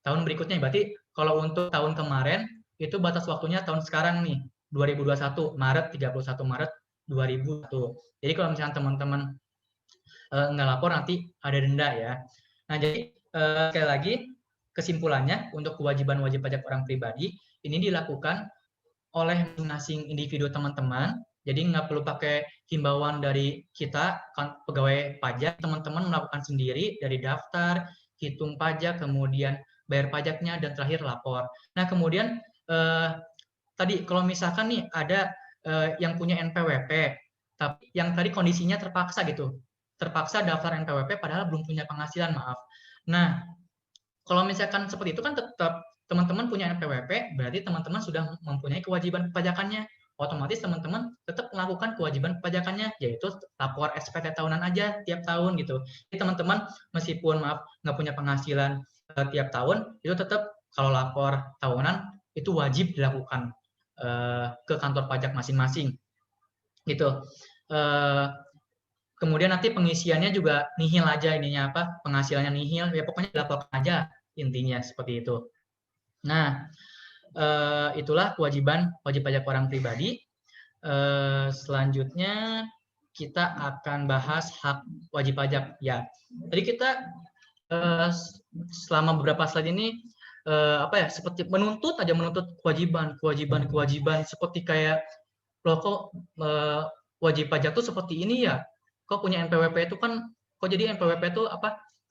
tahun berikutnya. Berarti kalau untuk tahun kemarin itu batas waktunya tahun sekarang nih, 2021 Maret, 31 Maret 2021. Jadi kalau misalnya teman-teman nggak lapor nanti ada denda ya. Nah, jadi sekali lagi kesimpulannya untuk kewajiban wajib pajak orang pribadi ini dilakukan oleh masing-masing individu teman-teman. Jadi nggak perlu pakai himbauan dari kita pegawai pajak, teman-teman melakukan sendiri dari daftar, hitung pajak, kemudian bayar pajaknya, dan terakhir lapor. Nah, kemudian tadi kalau misalkan nih ada yang punya NPWP, tapi yang tadi kondisinya terpaksa gitu, terpaksa daftar NPWP padahal belum punya penghasilan, maaf. Nah, kalau misalkan seperti itu kan tetap teman-teman punya NPWP, berarti teman-teman sudah mempunyai kewajiban perpajakannya. Otomatis teman-teman tetap melakukan kewajiban perpajakannya, yaitu lapor SPT tahunan aja tiap tahun gitu. Jadi teman-teman meskipun maaf nggak punya penghasilan tiap tahun itu tetap kalau lapor tahunan itu wajib dilakukan ke kantor pajak masing-masing gitu. Kemudian nanti pengisiannya juga nihil aja ininya penghasilannya nihil ya pokoknya dilaporkan aja intinya seperti itu. Nah, itulah kewajiban wajib pajak orang pribadi. Selanjutnya kita akan bahas hak wajib pajak ya. Tadi kita selama beberapa slide ini seperti menuntut kewajiban seperti kayak loh kok wajib pajak tuh seperti ini ya, kok punya NPWP itu kan kok jadi NPWP itu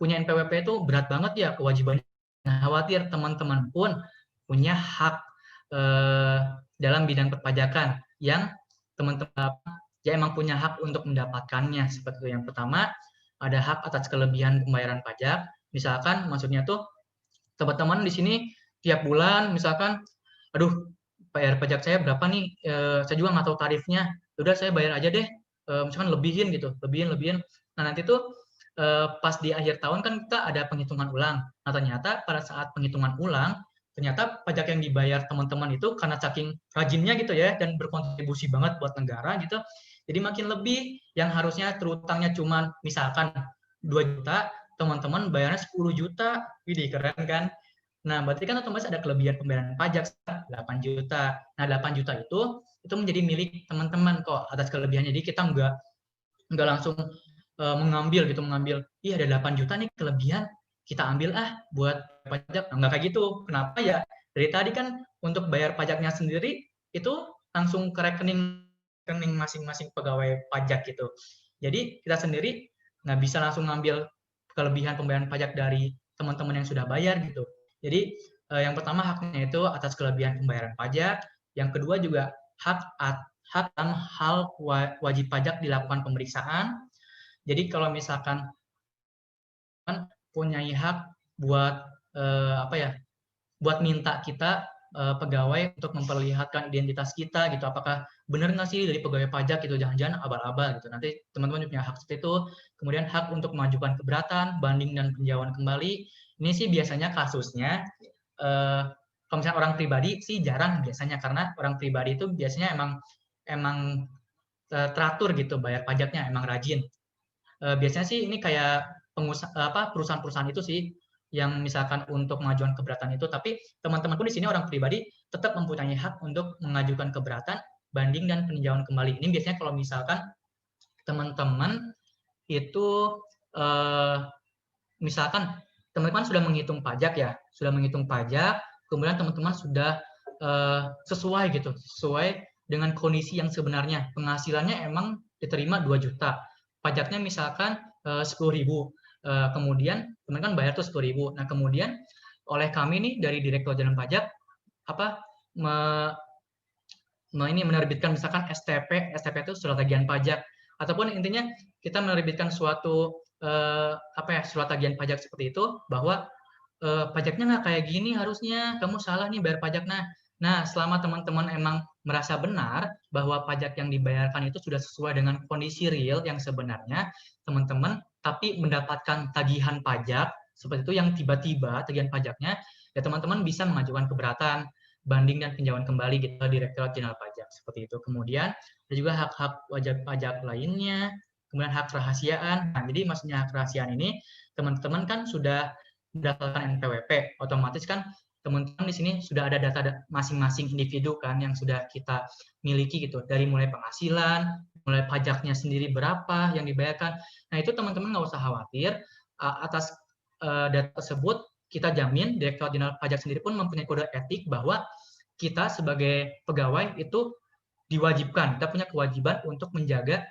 punya NPWP itu berat banget ya kewajibannya. Nah, khawatir teman-teman pun punya hak dalam bidang perpajakan yang teman-teman ya emang punya hak untuk mendapatkannya. Seperti itu. Yang pertama ada hak atas kelebihan pembayaran pajak. Misalkan maksudnya tuh teman-teman di sini tiap bulan misalkan aduh bayar pajak saya berapa nih, saya juga nggak tahu tarifnya, udah saya bayar aja deh, misalkan lebihin gitu, lebihin. Nah nanti tuh pas di akhir tahun kan kita ada penghitungan ulang. Nah ternyata pada saat penghitungan ulang, ternyata pajak yang dibayar teman-teman itu karena saking rajinnya gitu ya, dan berkontribusi banget buat negara gitu, jadi makin lebih yang harusnya terutangnya cuma misalkan 2 juta, teman-teman bayarnya 10 juta, widih keren kan? Nah, berarti kan otomatis ada kelebihan pembayaran pajak 8 juta. Nah, 8 juta itu menjadi milik teman-teman kok atas kelebihannya. Jadi kita nggak langsung mengambil, iya ada 8 juta nih kelebihan, kita ambil buat pajak. Nah, nggak kayak gitu. Kenapa ya? Dari tadi kan untuk bayar pajaknya sendiri itu langsung ke rekening masing-masing pegawai pajak gitu. Jadi kita sendiri nggak bisa langsung ngambil kelebihan pembayaran pajak dari teman-teman yang sudah bayar gitu. Jadi yang pertama haknya itu atas kelebihan pembayaran pajak, yang kedua juga hak dalam hal wajib pajak dilakukan pemeriksaan. Jadi kalau misalkan punya hak buat buat minta kita pegawai untuk memperlihatkan identitas kita gitu, apakah benar nggak sih dari pegawai pajak gitu, jangan-jangan abal-abal gitu. Nanti teman-teman punya hak seperti itu. Kemudian hak untuk mengajukan keberatan, banding dan peninjauan kembali. Ini sih biasanya kasusnya kalau misalnya orang pribadi sih jarang biasanya, karena orang pribadi itu biasanya emang teratur gitu bayar pajaknya, emang rajin. Biasanya sih ini kayak perusahaan-perusahaan itu sih yang misalkan untuk mengajukan keberatan itu, tapi teman-teman pun di sini orang pribadi tetap mempunyai hak untuk mengajukan keberatan, banding dan peninjauan kembali. Ini biasanya kalau misalkan teman-teman itu misalkan teman-teman sudah menghitung pajak ya, kemudian teman-teman sudah sesuai dengan kondisi yang sebenarnya, penghasilannya emang diterima 2 juta, pajaknya misalkan 10.000, kemudian teman-teman bayar tuh 10.000. Nah kemudian oleh kami nih dari Direktorat Jenderal Pajak menerbitkan misalkan STP itu surat tagihan pajak, ataupun intinya kita menerbitkan suatu surat tagihan pajak seperti itu, bahwa pajaknya nggak kayak gini harusnya, kamu salah nih bayar pajak. Nah selama teman-teman emang merasa benar bahwa pajak yang dibayarkan itu sudah sesuai dengan kondisi real yang sebenarnya, teman-teman tapi mendapatkan tagihan pajak seperti itu yang tiba-tiba tagihan pajaknya, ya teman-teman bisa mengajukan keberatan, banding dan peninjauan kembali gitu Direktorat Jenderal Pajak seperti itu. Kemudian ada juga hak-hak wajib pajak lainnya, kemudian hak kerahasiaan. Nah, jadi maksudnya hak kerahasiaan ini teman-teman kan sudah mendaftarkan NPWP, otomatis kan teman-teman di sini sudah ada data masing-masing individu kan yang sudah kita miliki gitu, dari mulai penghasilan, mulai pajaknya sendiri berapa yang dibayarkan. Nah itu teman-teman nggak usah khawatir, atas data tersebut kita jamin Direktorat Jenderal Pajak sendiri pun mempunyai kode etik bahwa kita sebagai pegawai itu diwajibkan, kita punya kewajiban untuk menjaga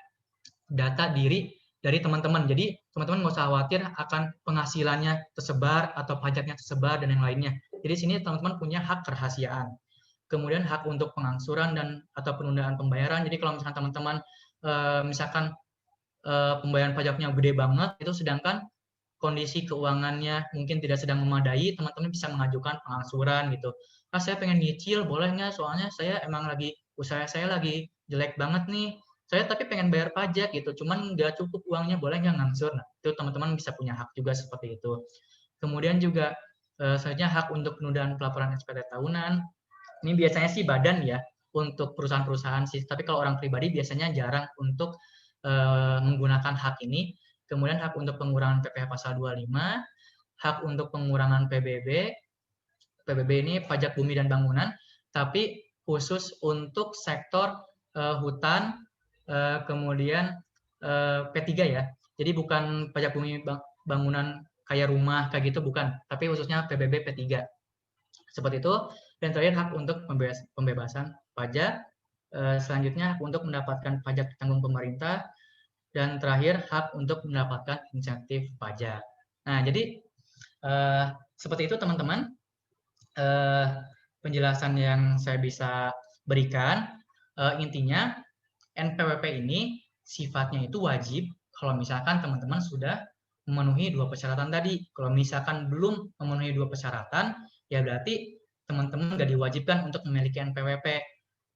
data diri dari teman-teman. Jadi teman-teman nggak usah khawatir akan penghasilannya tersebar atau pajaknya tersebar dan yang lainnya. Jadi sini teman-teman punya hak kerahasiaan. Kemudian hak untuk pengangsuran dan atau penundaan pembayaran. Jadi kalau misalkan teman-teman misalkan pembayaran pajaknya gede banget, itu sedangkan kondisi keuangannya mungkin tidak sedang memadai, teman-teman bisa mengajukan pengangsuran gitu. Saya pengen nyicil, boleh nggak? Soalnya saya emang usaha saya lagi jelek banget nih. Saya tapi pengen bayar pajak gitu, cuman nggak cukup uangnya, boleh nggak ngangsur? Nah, itu teman-teman bisa punya hak juga seperti itu. Kemudian juga selanjutnya hak untuk penundaan pelaporan SPT tahunan. Ini biasanya sih badan ya, untuk perusahaan-perusahaan sih, tapi kalau orang pribadi biasanya jarang untuk menggunakan hak ini. Kemudian hak untuk pengurangan PPh pasal 25, hak untuk pengurangan PBB. PBB ini pajak bumi dan bangunan, tapi khusus untuk sektor hutan, kemudian P3 ya. Jadi bukan pajak bumi bangunan kayak rumah kayak gitu, bukan, tapi khususnya PBB P3. Seperti itu. Dan terakhir hak untuk pembebasan pajak. Selanjutnya hak untuk mendapatkan pajak ditanggung pemerintah. Dan terakhir hak untuk mendapatkan insentif pajak. Nah, jadi seperti itu teman-teman penjelasan yang saya bisa berikan. Intinya NPWP ini sifatnya itu wajib kalau misalkan teman-teman sudah memenuhi 2 persyaratan tadi. Kalau misalkan belum memenuhi 2 persyaratan, ya berarti teman-teman nggak diwajibkan untuk memiliki NPWP.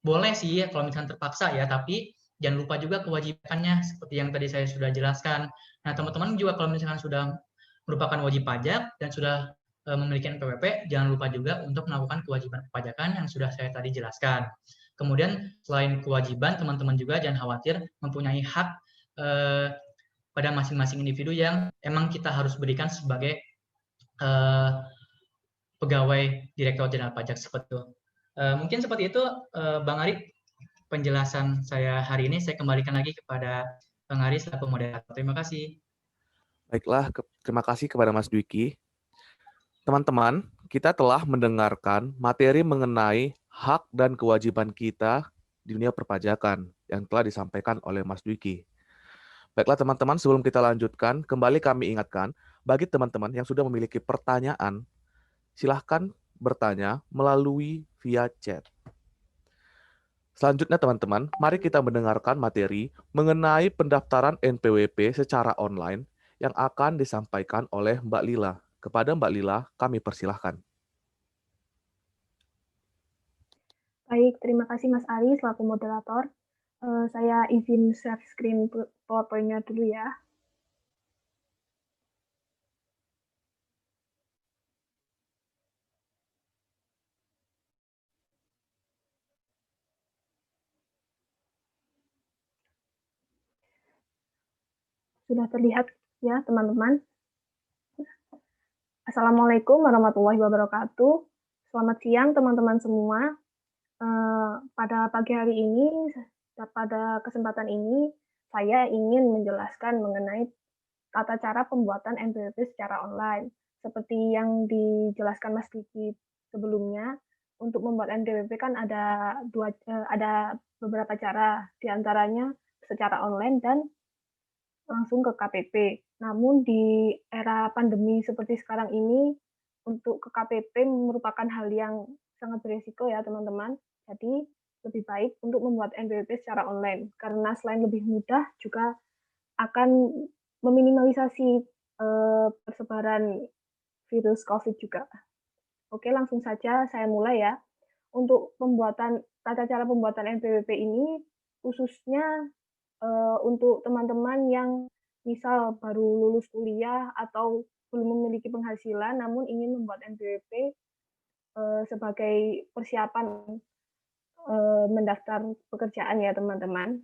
Boleh sih kalau misalkan terpaksa ya, tapi jangan lupa juga kewajibannya seperti yang tadi saya sudah jelaskan. Nah, teman-teman juga kalau misalkan sudah merupakan wajib pajak dan sudah memiliki NPWP, jangan lupa juga untuk melakukan kewajiban perpajakan yang sudah saya tadi jelaskan. Kemudian selain kewajiban, teman-teman juga jangan khawatir mempunyai hak pada masing-masing individu yang emang kita harus berikan sebagai pegawai Direktorat Jenderal Pajak seperti itu. Mungkin seperti itu, Bang Ari, penjelasan saya hari ini. Saya kembalikan lagi kepada Bang Ari selaku moderator. Terima kasih. Baiklah, terima kasih kepada Mas Dwiki. Teman-teman, kita telah mendengarkan materi mengenai hak dan kewajiban kita di dunia perpajakan yang telah disampaikan oleh Mas Dwiki. Baiklah teman-teman, sebelum kita lanjutkan, kembali kami ingatkan, bagi teman-teman yang sudah memiliki pertanyaan, silahkan bertanya melalui via chat. Selanjutnya teman-teman, mari kita mendengarkan materi mengenai pendaftaran NPWP secara online yang akan disampaikan oleh Mbak Lila. Kepada Mbak Lila, kami persilahkan. Baik, terima kasih Mas Ari selaku moderator. Saya izin share screen PowerPoint-nya dulu ya. Sudah terlihat ya teman-teman? Assalamualaikum warahmatullahi wabarakatuh. Selamat siang teman-teman semua. Pada pagi hari ini, pada kesempatan ini, saya ingin menjelaskan mengenai tata cara pembuatan NPWP secara online. Seperti yang dijelaskan Mas Diki sebelumnya, untuk membuat NPWP kan ada beberapa cara, diantaranya secara online dan langsung ke KPP. Namun di era pandemi seperti sekarang ini, untuk ke KPP merupakan hal yang sangat berisiko ya teman-teman. Jadi lebih baik untuk membuat NPWP secara online, karena selain lebih mudah juga akan meminimalisasi persebaran virus COVID juga. Oke, langsung saja saya mulai ya. Untuk tata cara pembuatan NPWP ini khususnya untuk teman-teman yang misal baru lulus kuliah atau belum memiliki penghasilan namun ingin membuat NPWP sebagai persiapan mendaftar pekerjaan ya teman-teman.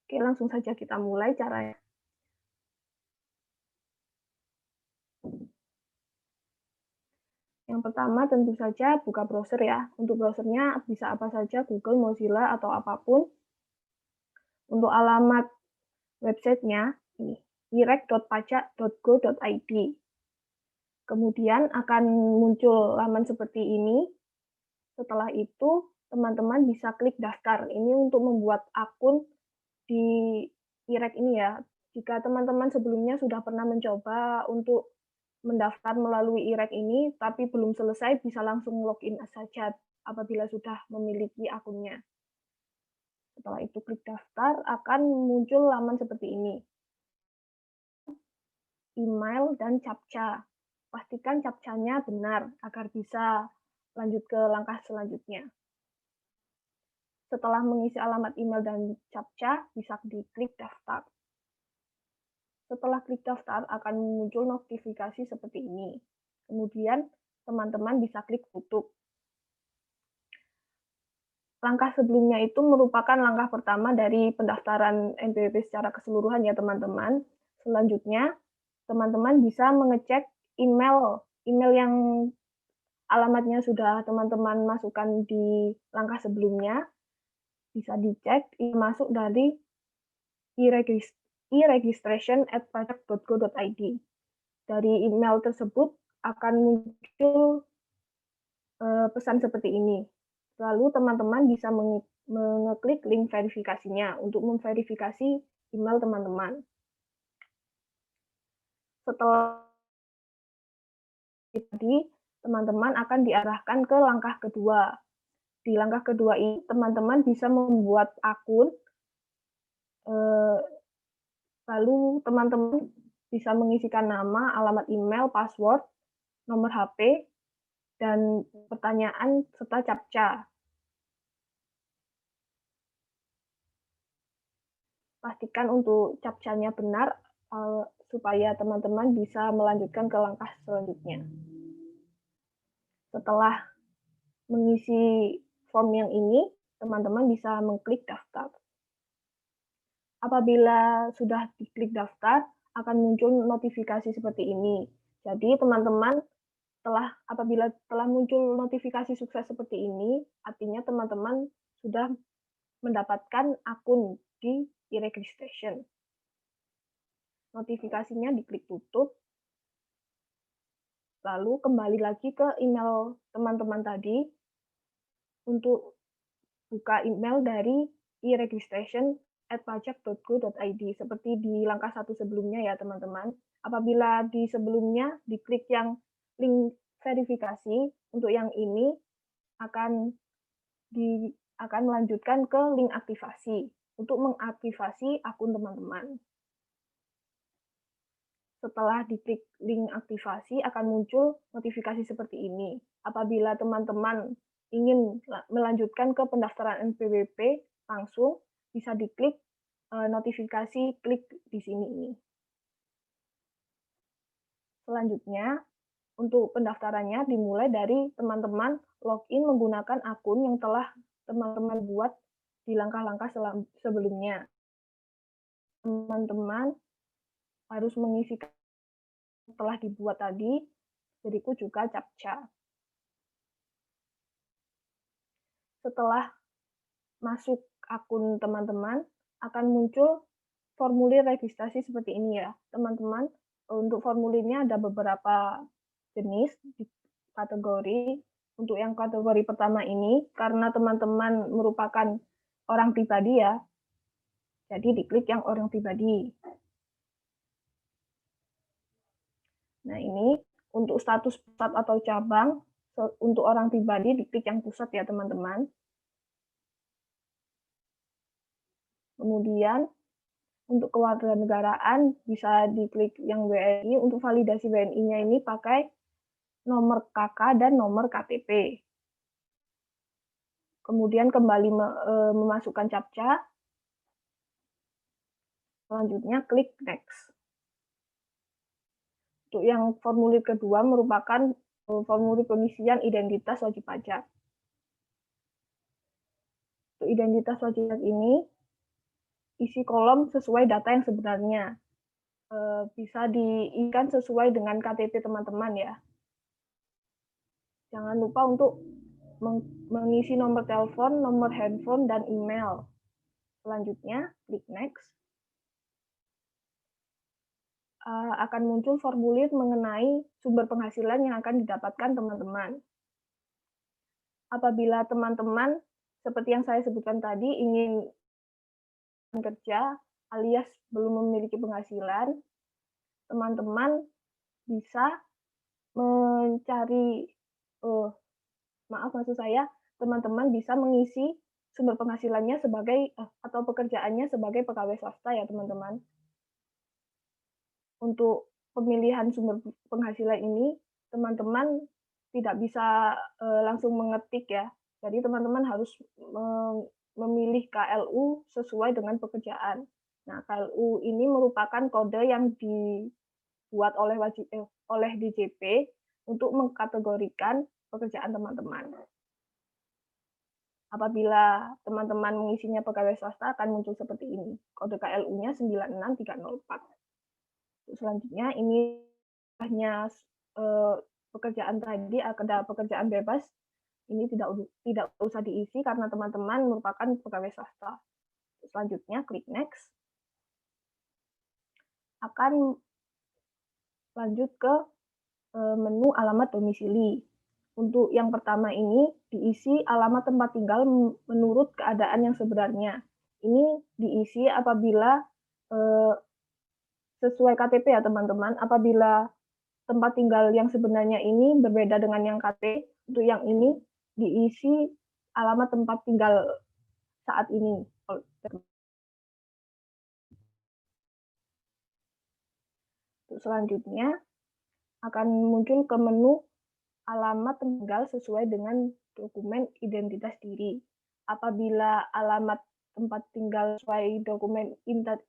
Oke, langsung saja kita mulai caranya. Yang pertama tentu saja buka browser ya. Untuk browsernya bisa apa saja, Google, Mozilla, atau apapun. Untuk alamat websitenya, irek.pajak.go.id. Kemudian akan muncul laman seperti ini. Setelah itu, teman-teman bisa klik daftar. Ini untuk membuat akun di IREK ini ya. Jika teman-teman sebelumnya sudah pernah mencoba untuk mendaftar melalui IREK ini, tapi belum selesai, bisa langsung login saja apabila sudah memiliki akunnya. Setelah itu klik daftar, akan muncul laman seperti ini. Email dan CAPTCHA. Pastikan CAPTCHA-nya benar agar bisa lanjut ke langkah selanjutnya. Setelah mengisi alamat email dan CAPTCHA, bisa diklik daftar. Setelah klik daftar, akan muncul notifikasi seperti ini. Kemudian teman-teman bisa klik tutup. Langkah sebelumnya itu merupakan langkah pertama dari pendaftaran NPWP secara keseluruhan ya teman-teman. Selanjutnya, teman-teman bisa mengecek email yang alamatnya sudah teman-teman masukkan di langkah sebelumnya. Bisa dicek, masuk dari e-registration@pajak.go.id. Dari email tersebut akan muncul pesan seperti ini. Lalu teman-teman bisa mengeklik link verifikasinya untuk memverifikasi email teman-teman. Setelah tadi, teman-teman akan diarahkan ke langkah kedua. Di langkah kedua ini, teman-teman bisa membuat akun, lalu teman-teman bisa mengisikan nama, alamat email, password, nomor HP, dan pertanyaan serta captcha. Pastikan untuk captcha-nya benar supaya teman-teman bisa melanjutkan ke langkah selanjutnya. Setelah mengisi form yang ini, teman-teman bisa mengklik daftar. Apabila sudah diklik daftar, akan muncul notifikasi seperti ini. Jadi teman-teman apabila telah muncul notifikasi sukses seperti ini, artinya teman-teman sudah mendapatkan akun di e-registration. Notifikasinya diklik tutup, lalu kembali lagi ke email teman-teman tadi untuk buka email dari e-registration@pajak.go.id seperti di langkah 1 sebelumnya ya teman-teman. Apabila di sebelumnya diklik yang link verifikasi, untuk yang ini akan melanjutkan ke link aktivasi untuk mengaktifasi akun teman-teman. Setelah diklik link aktivasi akan muncul notifikasi seperti ini. Apabila teman-teman ingin melanjutkan ke pendaftaran NPWP, langsung bisa diklik notifikasi klik di sini ini. Selanjutnya, untuk pendaftarannya dimulai dari teman-teman login menggunakan akun yang telah teman-teman buat di langkah-langkah sebelumnya. Teman-teman harus mengisikan telah dibuat tadi, berikut juga captcha. Setelah masuk akun teman-teman, akan muncul formulir registrasi seperti ini ya, teman-teman. Untuk formulirnya ada beberapa jenis kategori. Untuk yang kategori pertama ini, karena teman-teman merupakan orang pribadi ya, jadi diklik yang orang pribadi. Nah ini untuk status pusat atau cabang, untuk orang pribadi diklik yang pusat ya teman-teman. Kemudian untuk kewarganegaraan bisa diklik yang WNI. Untuk validasi WNI-nya ini pakai nomor KK dan nomor KTP. Kemudian kembali memasukkan captcha. Selanjutnya klik next. Untuk yang formulir kedua merupakan formulir pengisian identitas wajib pajak. Untuk identitas wajib pajak ini, isi kolom sesuai data yang sebenarnya. Bisa diisikan sesuai dengan KTP teman-teman ya. Jangan lupa untuk mengisi nomor telepon, nomor handphone, dan email. Selanjutnya, klik next. Akan muncul formulir mengenai sumber penghasilan yang akan didapatkan teman-teman. Apabila teman-teman, seperti yang saya sebutkan tadi, ingin kerja alias belum memiliki penghasilan, teman-teman bisa mencari, teman-teman bisa mengisi sumber penghasilannya sebagai atau pekerjaannya sebagai pegawai swasta ya teman-teman. Untuk pemilihan sumber penghasilan ini, teman-teman tidak bisa langsung mengetik ya. Jadi teman-teman harus memilih KLU sesuai dengan pekerjaan. Nah, KLU ini merupakan kode yang dibuat oleh DJP untuk mengkategorikan pekerjaan teman-teman. Apabila teman-teman mengisinya pegawai swasta akan muncul seperti ini. Kode KLU-nya 96304. Selanjutnya ini hanya pekerjaan tadi, ada pekerjaan bebas. Ini tidak usah diisi karena teman-teman merupakan pegawai swasta. Selanjutnya klik next. Akan lanjut ke menu alamat domisili. Untuk yang pertama ini diisi alamat tempat tinggal menurut keadaan yang sebenarnya. Ini diisi apabila sesuai KTP ya teman-teman. Apabila tempat tinggal yang sebenarnya ini berbeda dengan yang KTP, untuk yang ini diisi alamat tempat tinggal saat ini. Selanjutnya akan muncul ke menu alamat tinggal sesuai dengan dokumen identitas diri. Apabila alamat tempat tinggal sesuai dokumen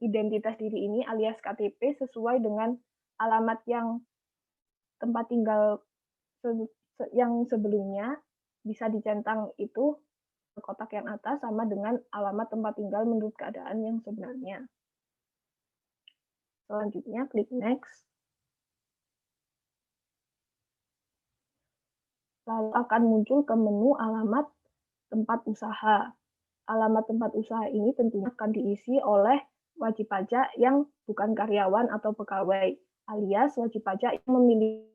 identitas diri ini alias KTP sesuai dengan alamat yang tempat tinggal yang sebelumnya, bisa dicentang itu kotak yang atas sama dengan alamat tempat tinggal menurut keadaan yang sebenarnya. Selanjutnya klik next. Lalu akan muncul ke menu alamat tempat usaha. Alamat tempat usaha ini tentunya akan diisi oleh wajib pajak yang bukan karyawan atau pegawai, alias wajib pajak yang memiliki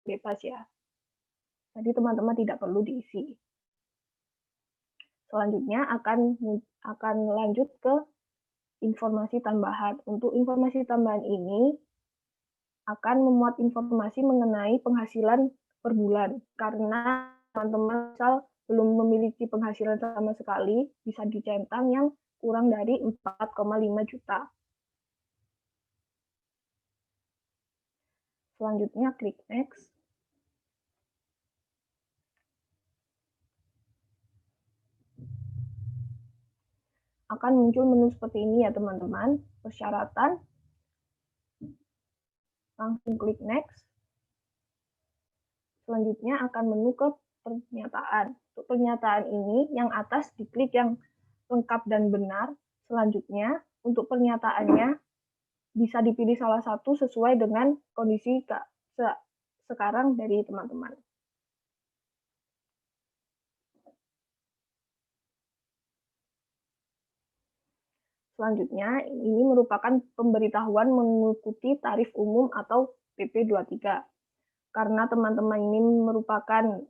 bebas ya. Jadi teman-teman tidak perlu diisi. Selanjutnya akan lanjut ke informasi tambahan. Untuk informasi tambahan ini akan memuat informasi mengenai penghasilan per bulan. Karena teman-teman misal belum memiliki penghasilan sama sekali, bisa dicentang yang kurang dari 4,5 juta. Selanjutnya klik next. Akan muncul menu seperti ini ya teman-teman. Persyaratan. Langsung klik next. Selanjutnya akan menu ke pernyataan. Untuk pernyataan ini, yang atas diklik yang lengkap dan benar. Selanjutnya, untuk pernyataannya bisa dipilih salah satu sesuai dengan kondisi sekarang dari teman-teman. Selanjutnya, ini merupakan pemberitahuan mengikuti tarif umum atau PP 23. Karena teman-teman ini merupakan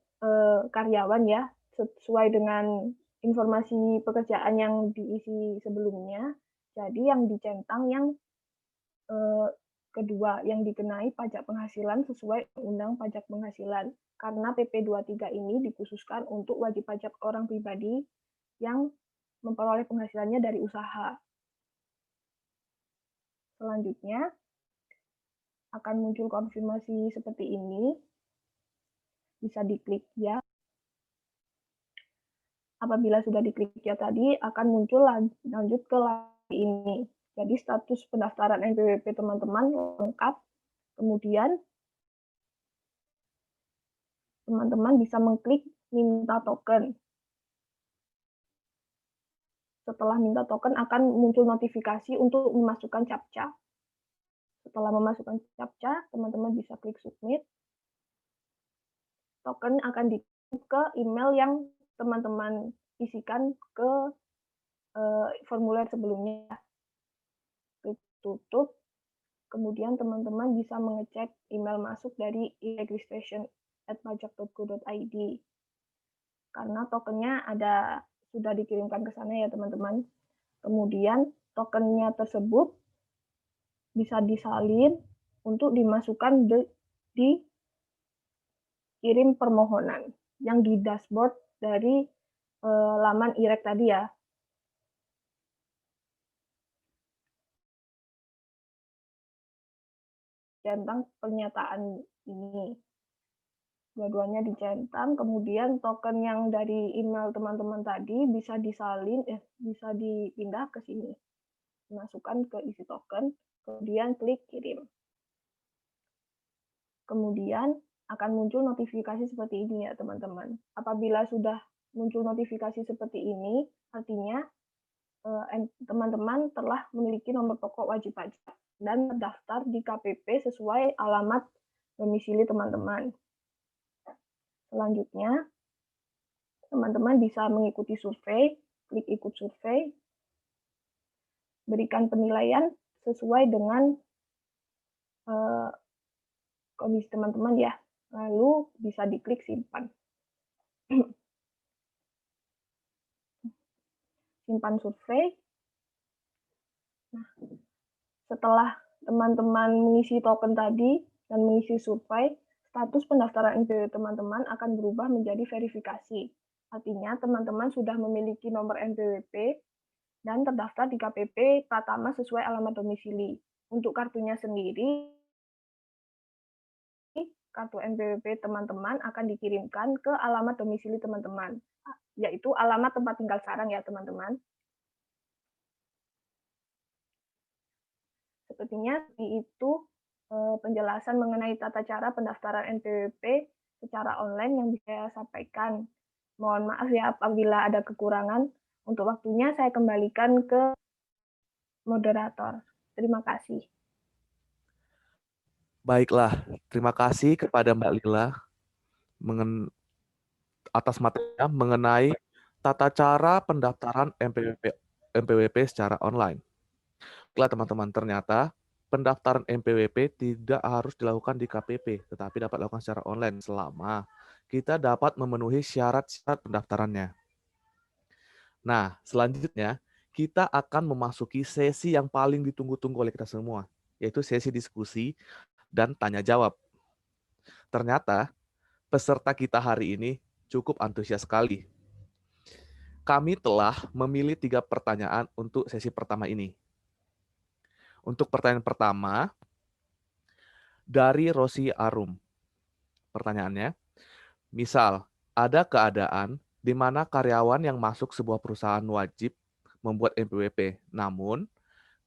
karyawan ya, sesuai dengan informasi pekerjaan yang diisi sebelumnya, jadi yang dicentang yang kedua, yang dikenai pajak penghasilan sesuai Undang Pajak Penghasilan. Karena PP 23 ini dikhususkan untuk wajib pajak orang pribadi yang memperoleh penghasilannya dari usaha. Selanjutnya, akan muncul konfirmasi seperti ini. Bisa diklik ya. Apabila sudah diklik ya tadi, akan muncul lanjut ke ini. Jadi status pendaftaran NPWP teman-teman lengkap. Kemudian teman-teman bisa mengklik minta token. Setelah minta token akan muncul notifikasi untuk memasukkan CAPTCHA. Setelah memasukkan CAPTCHA, teman-teman bisa klik submit. Token akan dikirim ke email yang teman-teman isikan ke formulir sebelumnya. Klik tutup. Kemudian teman-teman bisa mengecek email masuk dari e-registration@pajak.go.id. Karena tokennya sudah dikirimkan ke sana ya teman-teman. Kemudian tokennya tersebut bisa disalin untuk dimasukkan di kirim permohonan yang di dashboard dari laman IREK tadi ya. Centang pernyataan ini. Dua-duanya dicentang, kemudian token yang dari email teman-teman tadi bisa disalin, bisa dipindah ke sini. Masukkan ke isi token, kemudian klik kirim. Kemudian akan muncul notifikasi seperti ini ya teman-teman. Apabila sudah muncul notifikasi seperti ini, artinya teman-teman telah memiliki nomor pokok wajib pajak dan terdaftar di KPP sesuai alamat domisili teman-teman. Selanjutnya, teman-teman bisa mengikuti survei, klik ikut survei, berikan penilaian sesuai dengan kondisi teman-teman ya. Lalu bisa diklik simpan. Simpan survei. Nah, setelah teman-teman mengisi token tadi dan mengisi survei, status pendaftaran NPWP teman-teman akan berubah menjadi verifikasi. Artinya teman-teman sudah memiliki nomor NPWP dan terdaftar di KPP Pratama sesuai alamat domisili. Untuk kartunya sendiri, kartu NPWP teman-teman akan dikirimkan ke alamat domisili teman-teman, yaitu alamat tempat tinggal sekarang ya teman-teman. Sepertinya itu penjelasan mengenai tata cara pendaftaran NPWP secara online yang bisa saya sampaikan. Mohon maaf ya apabila ada kekurangan. Untuk waktunya saya kembalikan ke moderator. Terima kasih. Baiklah, terima kasih kepada Mbak Lila atas materinya mengenai tata cara pendaftaran NPWP secara online. Baiklah teman-teman, ternyata pendaftaran NPWP tidak harus dilakukan di KPP, tetapi dapat dilakukan secara online selama kita dapat memenuhi syarat-syarat pendaftarannya. Nah, selanjutnya kita akan memasuki sesi yang paling ditunggu-tunggu oleh kita semua, yaitu sesi diskusi dan tanya jawab. Ternyata peserta kita hari ini cukup antusias sekali. Kami telah memilih 3 pertanyaan untuk sesi pertama ini. Untuk pertanyaan pertama, dari Rosi Arum. Pertanyaannya, misal ada keadaan di mana karyawan yang masuk sebuah perusahaan wajib membuat NPWP, namun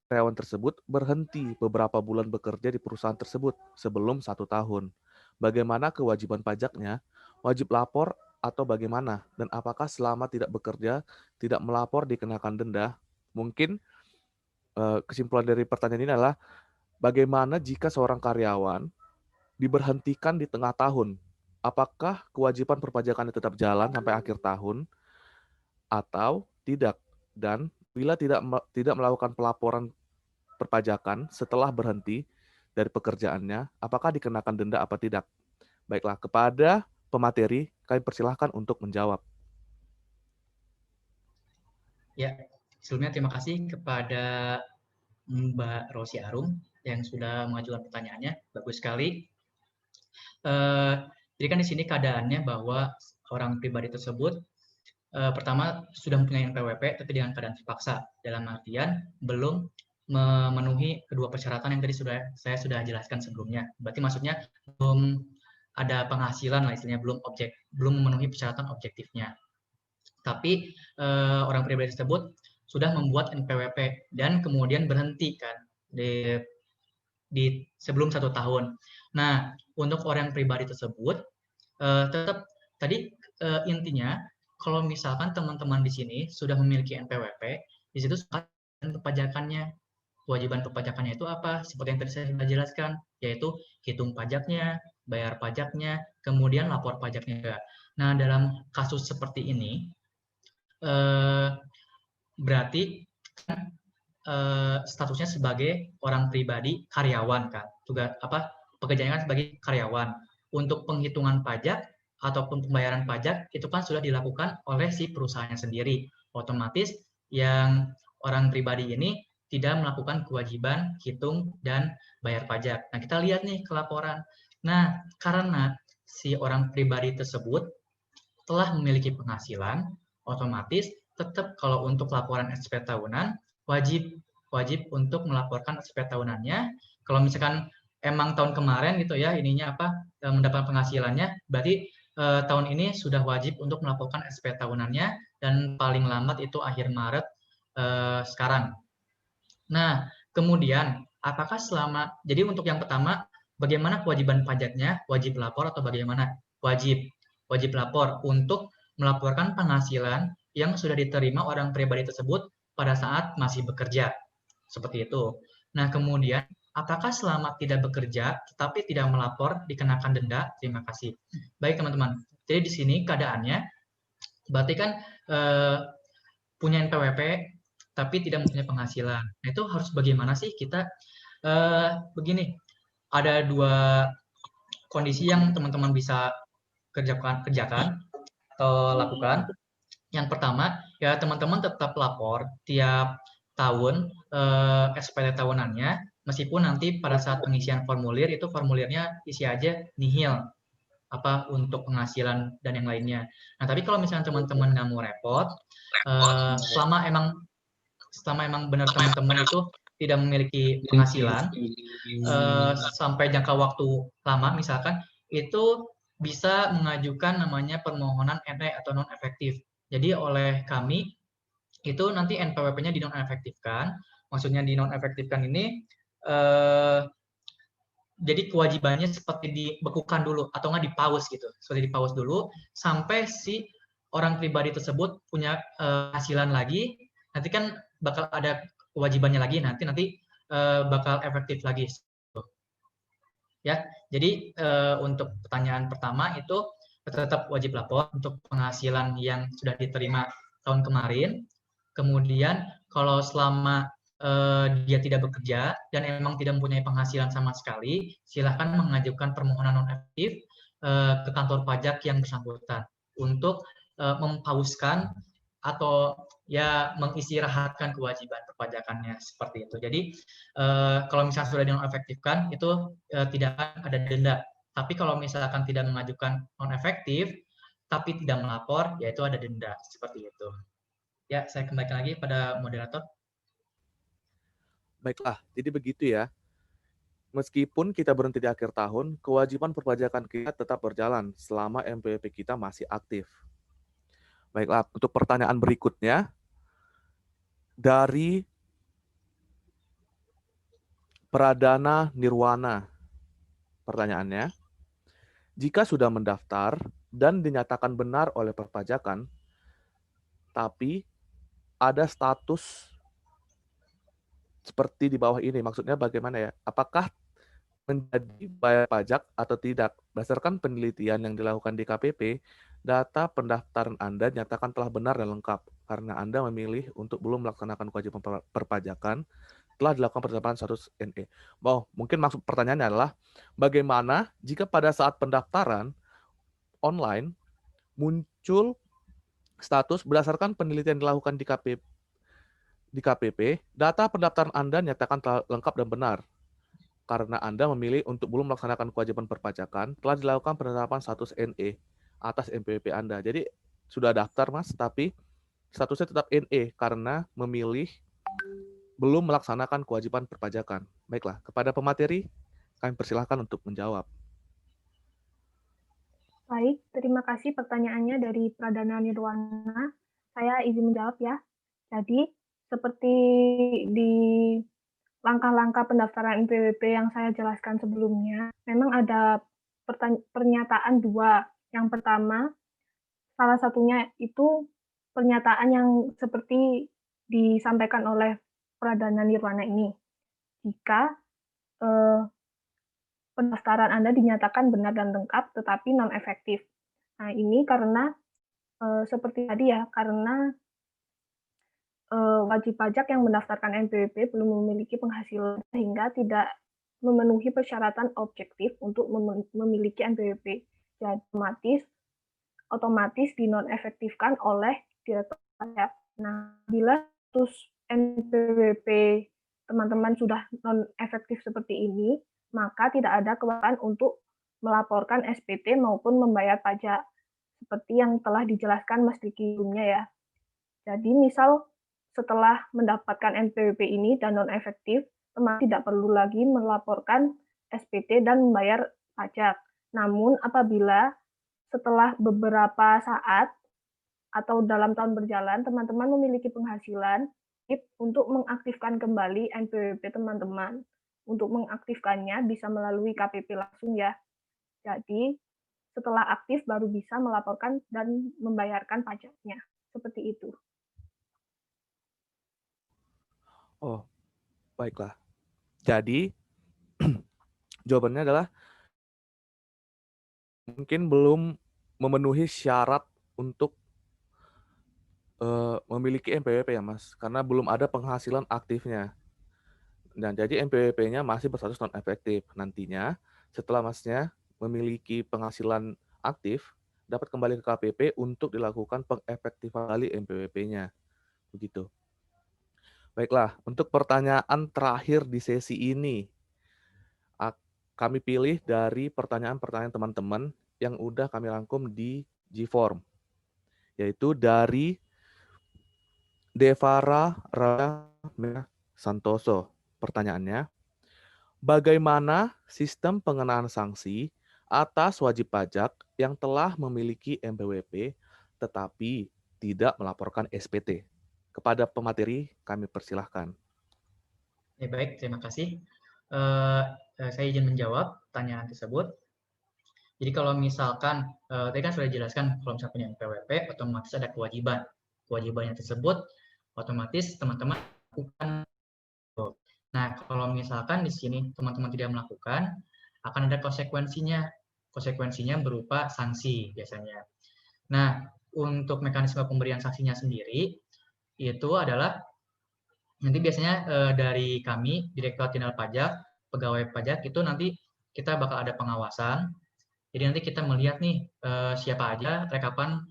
karyawan tersebut berhenti beberapa bulan bekerja di perusahaan tersebut sebelum 1 tahun. Bagaimana kewajiban pajaknya? Wajib lapor atau bagaimana? Dan apakah selama tidak bekerja, tidak melapor dikenakan denda? Mungkin kesimpulan dari pertanyaan ini adalah bagaimana jika seorang karyawan diberhentikan di tengah tahun? Apakah kewajiban perpajakannya tetap jalan sampai akhir tahun atau tidak? Dan bila tidak melakukan pelaporan perpajakan setelah berhenti dari pekerjaannya, apakah dikenakan denda apa tidak? Baiklah, kepada pemateri, kami persilahkan untuk menjawab. Ya, sebelumnya terima kasih kepada Mbak Rosi Arum yang sudah mengajukan pertanyaannya. Bagus sekali. Jadi kan di sini keadaannya bahwa orang pribadi tersebut pertama sudah mempunyai NPWP tapi dengan keadaan terpaksa, dalam artian belum memenuhi kedua persyaratan yang tadi saya sudah jelaskan sebelumnya. Berarti maksudnya belum ada penghasilan lah istilahnya, belum memenuhi persyaratan objektifnya. Tapi orang pribadi tersebut sudah membuat NPWP dan kemudian berhenti kan di sebelum 1 tahun. Nah, untuk orang pribadi tersebut tetap tadi intinya kalau misalkan teman-teman di sini sudah memiliki NPWP, di situ perpajakannya. Kewajiban perpajakannya itu apa? Seperti yang tadi saya sudah jelaskan, yaitu hitung pajaknya, bayar pajaknya, kemudian lapor pajaknya juga. Nah, dalam kasus seperti ini, berarti kan, statusnya sebagai orang pribadi karyawan kan, juga pekerjaannya kan sebagai karyawan. Untuk penghitungan pajak ataupun pembayaran pajak itu kan sudah dilakukan oleh si perusahaannya sendiri. Otomatis yang orang pribadi ini tidak melakukan kewajiban hitung dan bayar pajak. Nah, kita lihat nih ke laporan. Nah, karena si orang pribadi tersebut telah memiliki penghasilan, otomatis tetap kalau untuk laporan SPT tahunan wajib untuk melaporkan SPT tahunannya. Kalau misalkan emang tahun kemarin gitu ya mendapat penghasilannya, berarti tahun ini sudah wajib untuk melaporkan SPT tahunannya dan paling lambat itu akhir Maret sekarang. Nah, kemudian apakah jadi untuk yang pertama bagaimana kewajiban pajaknya? Wajib lapor atau bagaimana? Wajib. Wajib lapor untuk melaporkan penghasilan yang sudah diterima orang pribadi tersebut pada saat masih bekerja. Seperti itu. Nah, kemudian apakah selama tidak bekerja tetapi tidak melapor dikenakan denda? Terima kasih. Baik, teman-teman. Jadi di sini keadaannya berarti kan punya NPWP tapi tidak mempunyai penghasilan. Nah, itu harus bagaimana sih kita? Begini, ada dua kondisi yang teman-teman bisa kerjakan atau lakukan. Yang pertama, ya teman-teman tetap lapor tiap tahun SPT tahunannya, meskipun nanti pada saat pengisian formulir itu formulirnya isi aja nihil untuk penghasilan dan yang lainnya. Nah, tapi kalau misalnya teman-teman nggak mau repot, selama emang benar teman-teman itu tidak memiliki penghasilan sampai jangka waktu lama, misalkan itu bisa mengajukan namanya permohonan NE atau non efektif. Jadi oleh kami itu nanti NPWP-nya dinonefektifkan. Maksudnya dinonefektifkan ini jadi kewajibannya seperti dibekukan dulu atau nggak dipause gitu. Seperti dipause dulu sampai si orang pribadi tersebut punya hasilan lagi. Nanti kan bakal ada kewajibannya lagi, nanti bakal efektif lagi. Ya, jadi untuk pertanyaan pertama itu tetap wajib lapor untuk penghasilan yang sudah diterima tahun kemarin. Kemudian kalau selama dia tidak bekerja dan emang tidak mempunyai penghasilan sama sekali, silahkan mengajukan permohonan non efektif ke kantor pajak yang bersangkutan untuk mempauskan atau ya mengistirahatkan kewajiban perpajakannya seperti itu. Jadi kalau misalnya sudah dinonefektifkan itu tidak ada denda. Tapi kalau misalkan tidak mengajukan non efektif tapi tidak melapor, yaitu ada denda seperti itu. Ya, saya kembalikan lagi pada moderator. Baiklah, jadi begitu ya. Meskipun kita berhenti di akhir tahun, kewajiban perpajakan kita tetap berjalan selama NPWP kita masih aktif. Baiklah, untuk pertanyaan berikutnya, dari Pradana Nirwana. Pertanyaannya, jika sudah mendaftar dan dinyatakan benar oleh perpajakan, tapi ada status seperti di bawah ini, maksudnya bagaimana ya? Apakah menjadi bayar pajak atau tidak? Berdasarkan penelitian yang dilakukan di KPP, data pendaftaran Anda nyatakan telah benar dan lengkap karena Anda memilih untuk belum melaksanakan kewajiban perpajakan telah dilakukan penetapan status NE. Mungkin maksud pertanyaannya adalah bagaimana jika pada saat pendaftaran online muncul status berdasarkan penelitian dilakukan di KPP, data pendaftaran Anda nyatakan telah lengkap dan benar karena Anda memilih untuk belum melaksanakan kewajiban perpajakan, telah dilakukan penetapan status NE atas NPWP Anda. Jadi sudah daftar Mas, tapi statusnya tetap NE karena memilih belum melaksanakan kewajiban perpajakan. Baiklah, kepada pemateri, kami persilahkan untuk menjawab. Baik, terima kasih pertanyaannya dari Pradana Nirwana. Saya izin menjawab ya. Jadi, seperti di langkah-langkah pendaftaran NPWP yang saya jelaskan sebelumnya, memang ada pernyataan dua. Yang pertama, salah satunya itu pernyataan yang seperti disampaikan oleh Pradana Nirwana ini. Jika pendaftaran Anda dinyatakan benar dan lengkap, tetapi non-efektif. Nah, ini karena seperti tadi ya, karena wajib pajak yang mendaftarkan NPWP belum memiliki penghasilan sehingga tidak memenuhi persyaratan objektif untuk memiliki NPWP. Jadi otomatis dinonefektifkan oleh direktur pajak. Nah, bila status NPWP teman-teman sudah non-efektif seperti ini, maka tidak ada kewajiban untuk melaporkan SPT maupun membayar pajak seperti yang telah dijelaskan Mas Diki sebelumnya ya. Jadi misal setelah mendapatkan NPWP ini dan non-efektif, teman tidak perlu lagi melaporkan SPT dan membayar pajak. Namun apabila setelah beberapa saat atau dalam tahun berjalan, teman-teman memiliki penghasilan untuk mengaktifkan kembali NPWP teman-teman. Untuk mengaktifkannya bisa melalui KPP langsung ya. Jadi, setelah aktif baru bisa melaporkan dan membayarkan pajaknya. Seperti itu. Oh, baiklah. Jadi, jawabannya adalah mungkin belum memenuhi syarat untuk memiliki NPWP ya, Mas, karena belum ada penghasilan aktifnya. Dan jadi NPWP-nya masih berstatus non efektif. Nantinya setelah Masnya memiliki penghasilan aktif, dapat kembali ke KPP untuk dilakukan pengefektifan kembali NPWP-nya. Begitu. Baiklah, untuk pertanyaan terakhir di sesi ini, kami pilih dari pertanyaan-pertanyaan teman-teman yang udah kami rangkum di G-Form, yaitu dari Devara Ramya Santoso. Pertanyaannya, bagaimana sistem pengenaan sanksi atas wajib pajak yang telah memiliki NPWP tetapi tidak melaporkan SPT? Kepada pemateri kami persilahkan. Baik, terima kasih. Saya izin menjawab pertanyaan tersebut. Jadi kalau misalkan, tadi kan sudah dijelaskan kalau misalnya punya NPWP, otomatis ada kewajiban. Kewajibannya tersebut, otomatis teman-teman lakukan. Nah, kalau misalkan di sini teman-teman tidak melakukan, akan ada konsekuensinya. Konsekuensinya berupa sanksi biasanya. Nah, untuk mekanisme pemberian sanksinya sendiri, itu adalah nanti biasanya dari kami, Direktorat Jenderal Pajak, pegawai pajak, itu nanti kita bakal ada pengawasan. Jadi nanti kita melihat nih siapa aja rekapan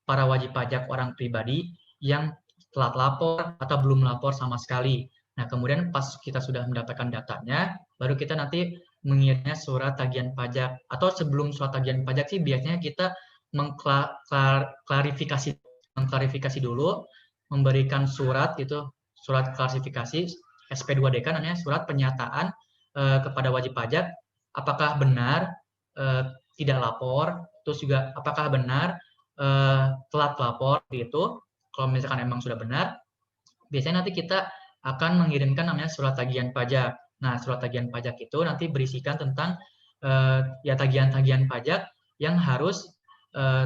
para wajib pajak orang pribadi yang telat lapor atau belum lapor sama sekali. Nah, kemudian pas kita sudah mendapatkan datanya, baru kita nanti mengirimnya surat tagihan pajak. Atau sebelum surat tagihan pajak sih biasanya kita mengklarifikasi dulu, memberikan surat itu, surat klarifikasi SP2DK namanya, surat pernyataan kepada wajib pajak apakah benar tidak lapor, terus juga apakah benar telat lapor itu. Kalau misalkan emang sudah benar, biasanya nanti kita akan mengirimkan namanya surat tagihan pajak. Nah, surat tagihan pajak itu nanti berisikan tentang ya tagihan-tagihan pajak yang harus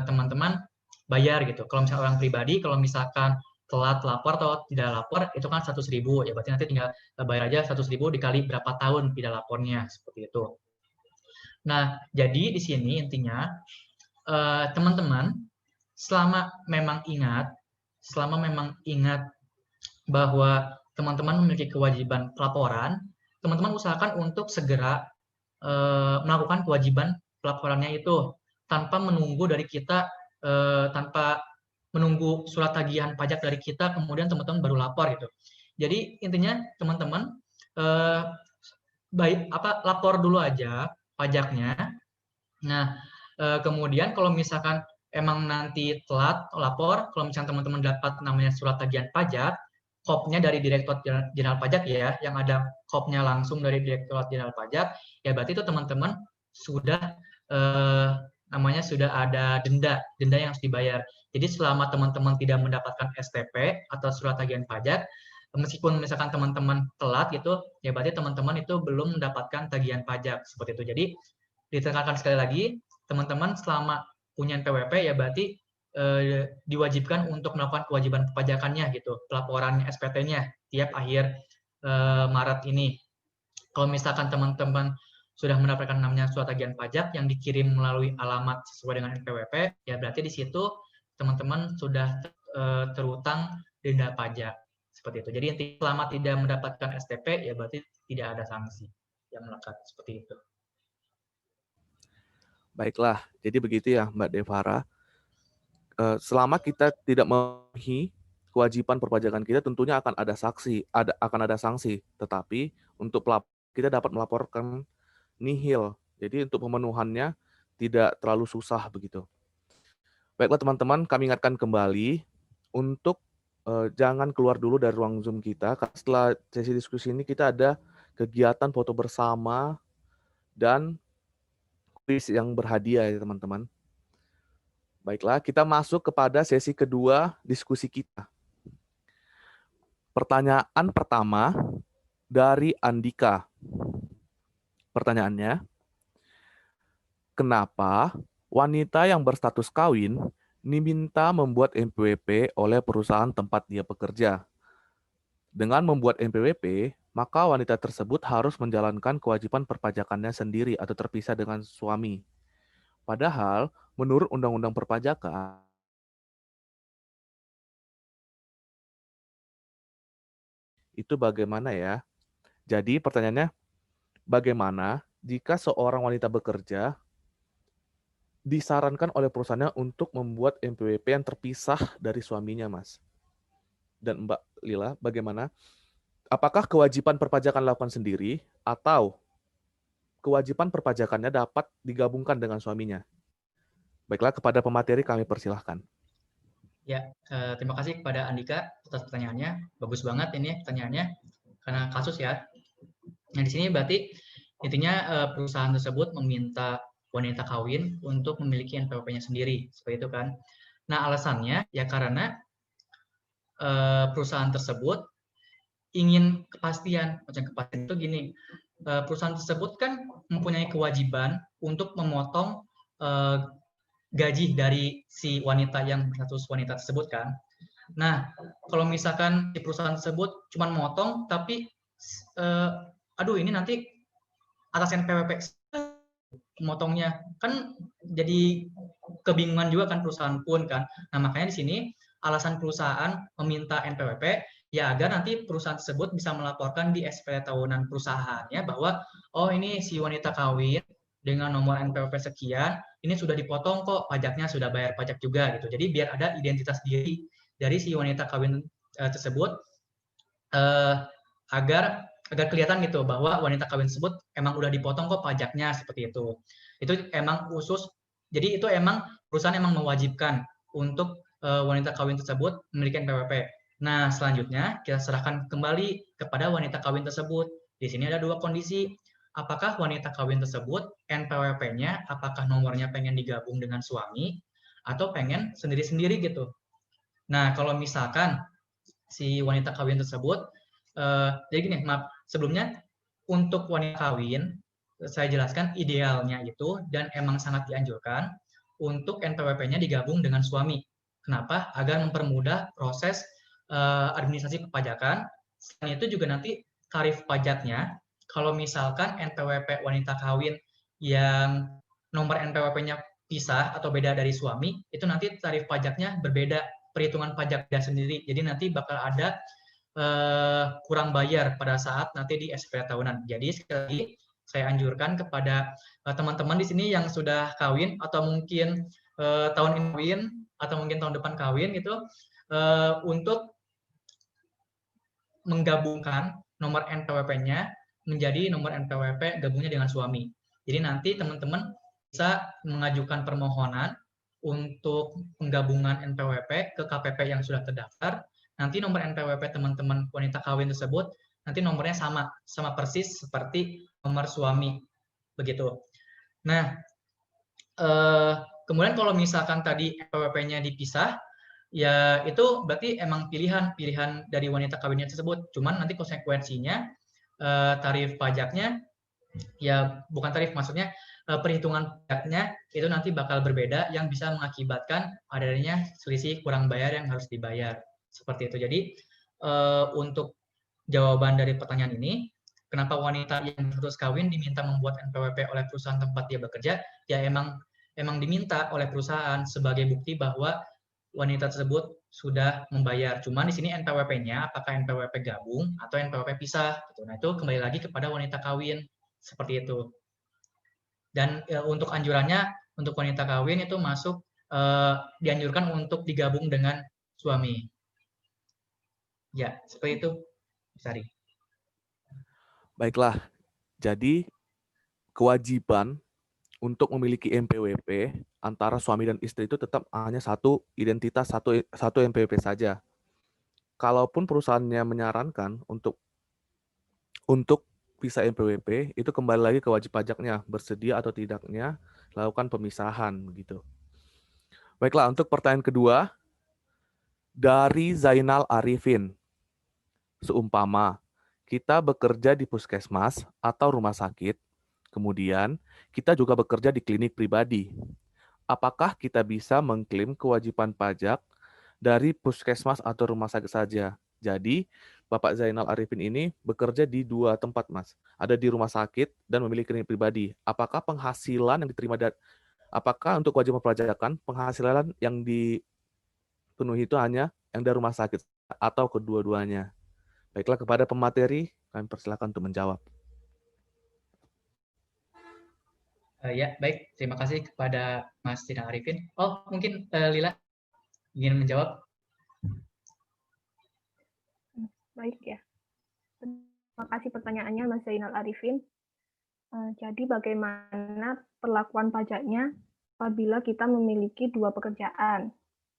teman-teman bayar gitu. Kalau misalkan orang pribadi, kalau misalkan telat lapor atau tidak lapor, itu kan 100.000, ya berarti nanti tinggal bayar aja 100.000 dikali berapa tahun tidak lapornya, seperti itu. Nah, jadi di sini intinya teman-teman selama memang ingat bahwa teman-teman memiliki kewajiban pelaporan, teman-teman usahakan untuk segera melakukan kewajiban pelaporannya itu tanpa menunggu dari kita, tanpa menunggu surat tagihan pajak dari kita, kemudian teman-teman baru lapor gitu. Jadi intinya teman-teman lapor dulu aja pajaknya. Nah, kemudian kalau misalkan emang nanti telat lapor, kalau misalkan teman-teman dapat namanya surat tagihan pajak, KOP-nya dari Direktorat Jenderal Pajak ya, yang ada KOP-nya langsung dari Direktorat Jenderal Pajak, ya berarti itu teman-teman sudah namanya sudah ada denda yang harus dibayar. Jadi selama teman-teman tidak mendapatkan STP atau surat tagihan pajak, meskipun misalkan teman-teman telat gitu, ya berarti teman-teman itu belum mendapatkan tagihan pajak seperti itu. Jadi ditekankan sekali lagi, teman-teman selama punya NPWP ya berarti diwajibkan untuk melakukan kewajiban perpajakannya gitu, pelaporan SPT-nya tiap akhir Maret ini. Kalau misalkan teman-teman sudah mendapatkan namanya surat tagihan pajak yang dikirim melalui alamat sesuai dengan NPWP, ya berarti di situ teman-teman sudah terutang denda pajak seperti itu. Jadi selama tidak mendapatkan STP ya berarti tidak ada sanksi yang melekat seperti itu. Baiklah, jadi begitu ya Mbak Devara. Selama kita tidak memenuhi kewajiban perpajakan kita, tentunya akan ada sanksi. Tetapi untuk kita dapat melaporkan nihil. Jadi untuk pemenuhannya tidak terlalu susah begitu. Baiklah teman-teman, kami ingatkan kembali untuk jangan keluar dulu dari ruang Zoom kita. Setelah sesi diskusi ini kita ada kegiatan foto bersama dan kuis yang berhadiah ya teman-teman. Baiklah, kita masuk kepada sesi kedua diskusi kita. Pertanyaan pertama dari Andika. Pertanyaannya, kenapa wanita yang berstatus kawin diminta membuat NPWP oleh perusahaan tempat dia bekerja? Dengan membuat NPWP, maka wanita tersebut harus menjalankan kewajiban perpajakannya sendiri atau terpisah dengan suami. Padahal, menurut Undang-Undang Perpajakan, itu bagaimana ya? Jadi pertanyaannya, bagaimana jika seorang wanita bekerja disarankan oleh perusahaannya untuk membuat NPWP yang terpisah dari suaminya, Mas? Dan Mbak Lila, bagaimana? Apakah kewajiban perpajakan dilakukan sendiri atau kewajiban perpajakannya dapat digabungkan dengan suaminya? Baiklah, kepada pemateri kami persilahkan. Ya, terima kasih kepada Andika atas pertanyaannya. Bagus banget ini pertanyaannya, karena kasus ya. Nah, di sini berarti intinya perusahaan tersebut meminta wanita kawin untuk memiliki NPWP-nya sendiri, seperti itu kan. Nah, alasannya ya karena perusahaan tersebut ingin kepastian. Macam kepastian itu gini, perusahaan tersebut kan mempunyai kewajiban untuk memotong gaji dari si wanita yang berstatus wanita tersebut kan. Nah, kalau misalkan di perusahaan tersebut cuma memotong, tapi aduh ini nanti atas NPWP memotongnya kan jadi kebingungan juga kan perusahaan pun kan. Nah, makanya di sini alasan perusahaan meminta NPWP ya agar nanti perusahaan tersebut bisa melaporkan di SPT tahunan perusahaannya bahwa oh ini si wanita kawin dengan nomor NPWP sekian, ini sudah dipotong kok pajaknya, sudah bayar pajak juga gitu. Jadi biar ada identitas diri dari si wanita kawin tersebut agar kelihatan gitu bahwa wanita kawin tersebut emang udah dipotong kok pajaknya, seperti itu. Itu emang khusus, jadi itu emang perusahaan emang mewajibkan untuk wanita kawin tersebut memiliki NPWP. Nah, selanjutnya kita serahkan kembali kepada wanita kawin tersebut. Di sini ada dua kondisi. Apakah wanita kawin tersebut NPWP-nya apakah nomornya pengen digabung dengan suami atau pengen sendiri-sendiri gitu. Nah, kalau misalkan si wanita kawin tersebut jadi gini, maaf, sebelumnya untuk wanita kawin saya jelaskan idealnya itu dan emang sangat dianjurkan untuk NPWP-nya digabung dengan suami. Kenapa? Agar mempermudah proses administrasi perpajakan. Selain itu juga nanti tarif pajaknya, kalau misalkan NPWP wanita kawin yang nomor NPWP-nya pisah atau beda dari suami, itu nanti tarif pajaknya berbeda, perhitungan pajaknya sendiri. Jadi nanti bakal ada kurang bayar pada saat nanti di SPT tahunan. Jadi sekali lagi saya anjurkan kepada teman-teman di sini yang sudah kawin atau mungkin tahun ini kawin atau mungkin tahun depan kawin gitu untuk menggabungkan nomor NPWP-nya menjadi nomor NPWP gabungnya dengan suami. Jadi nanti teman-teman bisa mengajukan permohonan untuk penggabungan NPWP ke KPP yang sudah terdaftar. Nanti nomor NPWP teman-teman wanita kawin tersebut nanti nomornya sama persis seperti nomor suami, begitu. Nah, kemudian kalau misalkan tadi NPWP-nya dipisah, ya itu berarti emang pilihan dari wanita kawinnya tersebut. Cuman nanti konsekuensinya tarif pajaknya ya bukan tarif, maksudnya perhitungan pajaknya itu nanti bakal berbeda yang bisa mengakibatkan adanya selisih kurang bayar yang harus dibayar, seperti itu. Jadi untuk jawaban dari pertanyaan ini, kenapa wanita yang terus kawin diminta membuat NPWP oleh perusahaan tempat dia bekerja, ya emang diminta oleh perusahaan sebagai bukti bahwa wanita tersebut sudah membayar. Cuman di sini NPWP-nya apakah NPWP gabung atau NPWP pisah gitu. Nah, itu kembali lagi kepada wanita kawin, seperti itu. Dan untuk anjurannya untuk wanita kawin itu masuk dianjurkan untuk digabung dengan suami. Ya, seperti itu, Sari. Baiklah, jadi kewajiban untuk memiliki NPWP antara suami dan istri itu tetap hanya satu identitas, satu NPWP saja. Kalaupun perusahaannya menyarankan untuk bisa NPWP, itu kembali lagi ke wajib pajaknya, bersedia atau tidaknya lakukan pemisahan begitu. Baiklah, untuk pertanyaan kedua dari Zainal Arifin. Seumpama kita bekerja di puskesmas atau rumah sakit, kemudian kita juga bekerja di klinik pribadi. Apakah kita bisa mengklaim kewajiban pajak dari puskesmas atau rumah sakit saja? Jadi, Bapak Zainal Arifin ini bekerja di 2 tempat, Mas. Ada di rumah sakit dan memiliki klinik pribadi. Apakah penghasilan yang diterima apakah untuk kewajiban perpajakan penghasilan yang dipenuhi itu hanya yang dari rumah sakit atau kedua-duanya? Baiklah, kepada pemateri, kami persilakan untuk menjawab. Ya, baik. Terima kasih kepada Mas Zainal Arifin. Oh, mungkin Lila ingin menjawab. Baik ya. Terima kasih pertanyaannya Mas Zainal Arifin. Jadi bagaimana perlakuan pajaknya apabila kita memiliki 2 pekerjaan?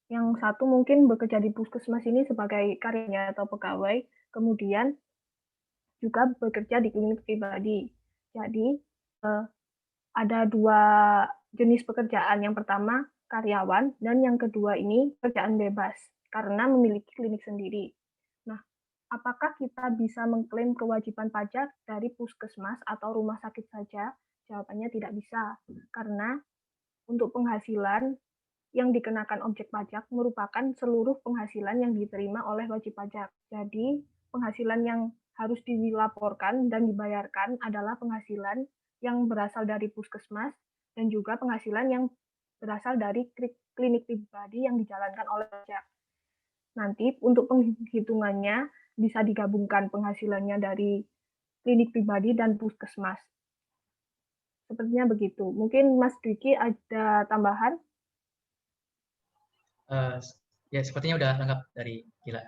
Yang satu mungkin bekerja di puskesmas ini sebagai karyawan atau pegawai, kemudian juga bekerja di klinik pribadi. Jadi ada 2 jenis pekerjaan. Yang pertama karyawan dan yang kedua ini pekerjaan bebas karena memiliki klinik sendiri. Nah, apakah kita bisa mengklaim kewajiban pajak dari puskesmas atau rumah sakit saja? Jawabannya tidak bisa, karena untuk penghasilan yang dikenakan objek pajak merupakan seluruh penghasilan yang diterima oleh wajib pajak. Jadi, penghasilan yang harus dilaporkan dan dibayarkan adalah penghasilan yang berasal dari puskesmas dan juga penghasilan yang berasal dari klinik pribadi yang dijalankan oleh pajak. Nanti untuk penghitungannya bisa digabungkan penghasilannya dari klinik pribadi dan puskesmas. Sepertinya begitu. Mungkin Mas Dwiki ada tambahan? Ya, sepertinya udah lengkap dari Lila.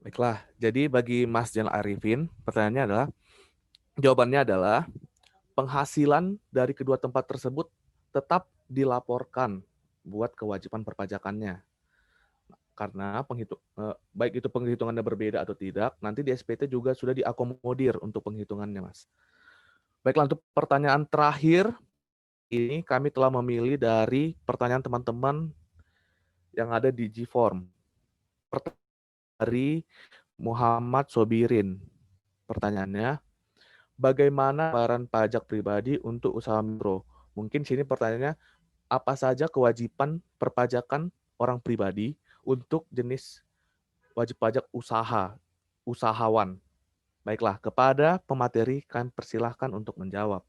Baiklah, jadi bagi Mas Zainal Arifin, jawabannya adalah penghasilan dari kedua tempat tersebut tetap dilaporkan buat kewajiban perpajakannya. Karena baik itu penghitungannya berbeda atau tidak, nanti di SPT juga sudah diakomodir untuk penghitungannya, Mas. Baiklah, untuk pertanyaan terakhir, ini kami telah memilih dari pertanyaan teman-teman yang ada di G-Form. Dari Muhammad Sobirin. Pertanyaannya, bagaimana pembayaran pajak pribadi untuk usaha mikro? Mungkin sini pertanyaannya, apa saja kewajiban perpajakan orang pribadi untuk jenis wajib pajak usahawan? Baiklah, kepada pemateri kami persilahkan untuk menjawab.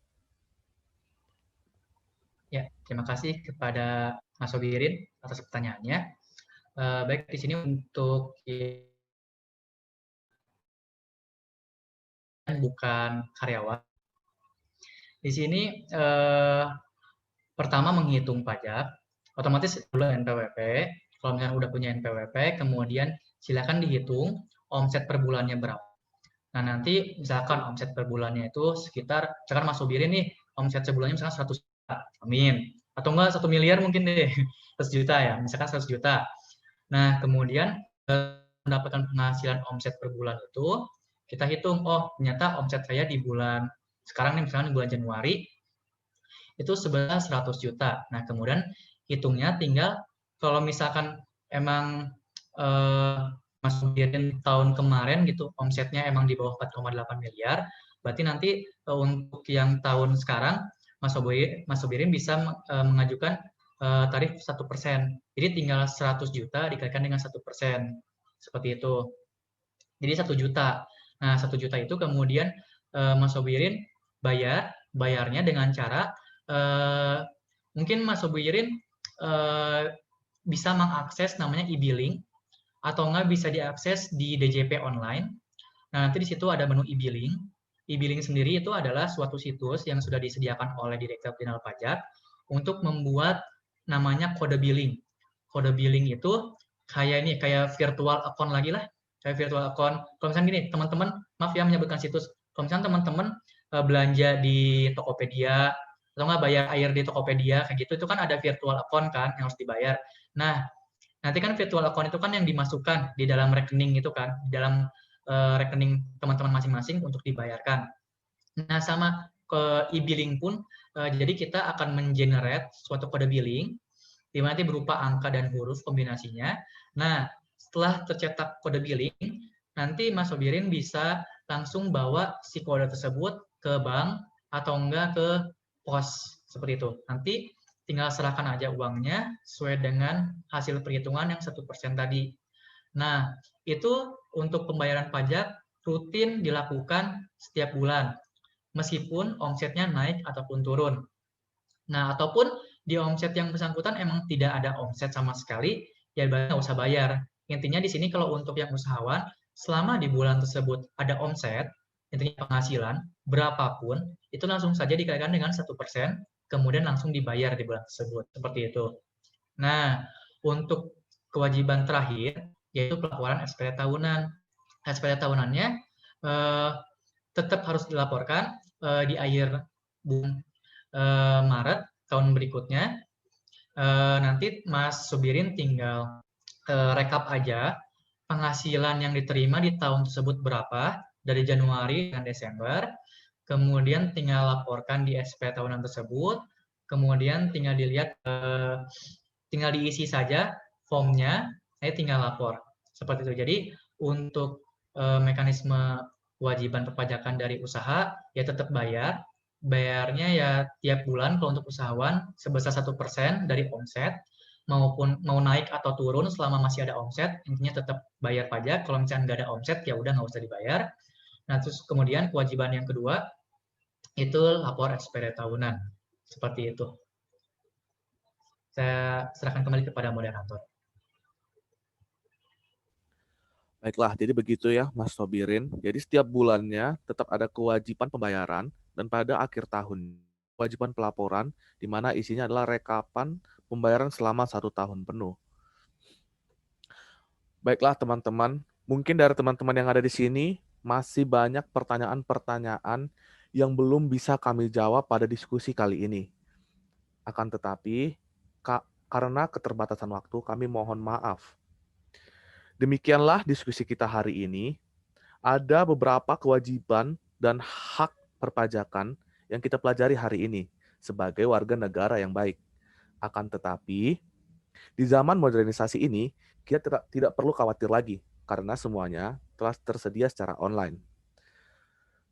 Ya, terima kasih kepada Mas Sobirin atas pertanyaannya. Baik, di sini untuk bukan karyawan. Di sini pertama menghitung pajak, otomatis dulu NPWP. Kalau misalnya udah punya NPWP, kemudian silakan dihitung omset per bulannya berapa. Nah, nanti misalkan omset per bulannya itu sekitar, misalkan Mas Sobirin nih, omset sebulannya misalkan 100 juta, amin. Atau enggak 1 miliar mungkin deh, 100 juta ya, misalkan 100 juta. Nah, kemudian mendapatkan penghasilan omset per bulan itu, kita hitung, oh ternyata omset saya di bulan, sekarang nih misalkan di bulan Januari, itu sebesar 100 juta. Nah, kemudian hitungnya tinggal, kalau misalkan emang Mas Sobirin tahun kemarin gitu, omsetnya emang di bawah 4,8 miliar, berarti nanti untuk yang tahun sekarang, Mas Sobirin bisa mengajukan tarif 1%. Jadi tinggal 100 juta dikalikan dengan 1%. Seperti itu. Jadi 1 juta. Nah, 1 juta itu kemudian Mas Sobirin bayarnya dengan cara mungkin Mas Sobirin bisa mengakses namanya e-billing, atau enggak bisa diakses di DJP online. Nah, nanti di situ ada menu e-billing. E-billing sendiri itu adalah suatu situs yang sudah disediakan oleh Direktorat Jenderal Pajak untuk membuat namanya kode billing. Kode billing itu kayak virtual account lagi lah. Kayak virtual account. Kalau misalnya gini, teman-teman, maaf ya menyebutkan situs. Kalau misalnya teman-teman belanja di Tokopedia, atau nggak bayar air di Tokopedia, kayak gitu, itu kan ada virtual account kan yang harus dibayar. Nah, nanti kan virtual account itu kan yang dimasukkan di dalam rekening itu kan, di dalam rekening teman-teman masing-masing untuk dibayarkan. Nah, sama ke e-billing pun, jadi kita akan mengenerate suatu kode billing, di mana nanti berupa angka dan huruf kombinasinya. Nah, setelah tercetak kode billing, nanti Mas Sobirin bisa langsung bawa si kode tersebut ke bank atau enggak ke pos seperti itu. Nanti tinggal serahkan aja uangnya sesuai dengan hasil perhitungan yang 1% tadi. Nah, itu untuk pembayaran pajak rutin dilakukan setiap bulan, meskipun omsetnya naik ataupun turun. Nah, ataupun di omset yang bersangkutan emang tidak ada omset sama sekali, ya berarti nggak usah bayar. Intinya di sini kalau untuk yang usahawan, selama di bulan tersebut ada omset, intinya penghasilan, berapapun, itu langsung saja dikaitkan dengan 1%, kemudian langsung dibayar di bulan tersebut. Seperti itu. Nah, untuk kewajiban terakhir, yaitu pelaporan SPT tahunan. SPT tahunannya tetap harus dilaporkan di akhir bulan Maret tahun berikutnya. Nanti Mas Subirin tinggal rekap aja penghasilan yang diterima di tahun tersebut berapa dari Januari dan Desember, kemudian tinggal laporkan di SP tahunan tersebut, kemudian tinggal dilihat, tinggal diisi saja formnya, saya tinggal lapor seperti itu. Jadi untuk mekanisme kewajiban perpajakan dari usaha ya tetap bayar, bayarnya ya tiap bulan kalau untuk usahawan sebesar 1% dari omset, maupun mau naik atau turun selama masih ada omset, intinya tetap bayar pajak. Kalau misalnya nggak ada omset ya udah nggak usah dibayar. Nah terus kemudian kewajiban yang kedua itu lapor SPT tahunan seperti itu. Saya serahkan kembali kepada moderator. Baiklah, jadi begitu ya Mas Sobirin. Jadi setiap bulannya tetap ada kewajiban pembayaran dan pada akhir tahun kewajiban pelaporan di mana isinya adalah rekapan pembayaran selama 1 tahun penuh. Baiklah teman-teman, mungkin dari teman-teman yang ada di sini masih banyak pertanyaan-pertanyaan yang belum bisa kami jawab pada diskusi kali ini. Akan tetapi, karena keterbatasan waktu, kami mohon maaf. Demikianlah diskusi kita hari ini. Ada beberapa kewajiban dan hak perpajakan yang kita pelajari hari ini sebagai warga negara yang baik. Akan tetapi, di zaman modernisasi ini, kita tidak perlu khawatir lagi karena semuanya telah tersedia secara online.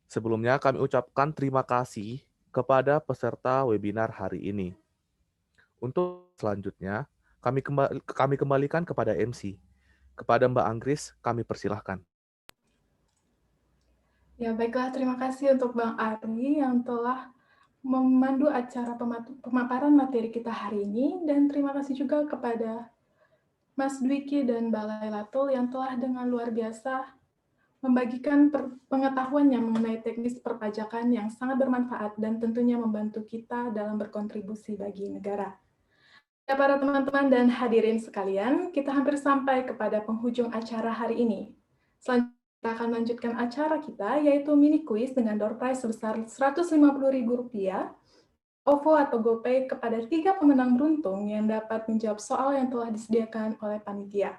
Sebelumnya kami ucapkan terima kasih kepada peserta webinar hari ini. Untuk selanjutnya, kami kembalikan kepada MC. Kepada Mbak Anggris, kami persilahkan. Ya, baiklah. Terima kasih untuk Bang Ari yang telah memandu acara pemaparan materi kita hari ini, dan terima kasih juga kepada Mas Dwiki dan Mbak Lailatul yang telah dengan luar biasa membagikan pengetahuannya mengenai teknis perpajakan yang sangat bermanfaat dan tentunya membantu kita dalam berkontribusi bagi negara. Ya, para teman-teman dan hadirin sekalian, kita hampir sampai kepada penghujung acara hari ini. Selanjutnya kita akan melanjutkan acara kita, yaitu mini quiz dengan door prize sebesar Rp150.000, OVO atau GoPay kepada 3 pemenang beruntung yang dapat menjawab soal yang telah disediakan oleh panitia.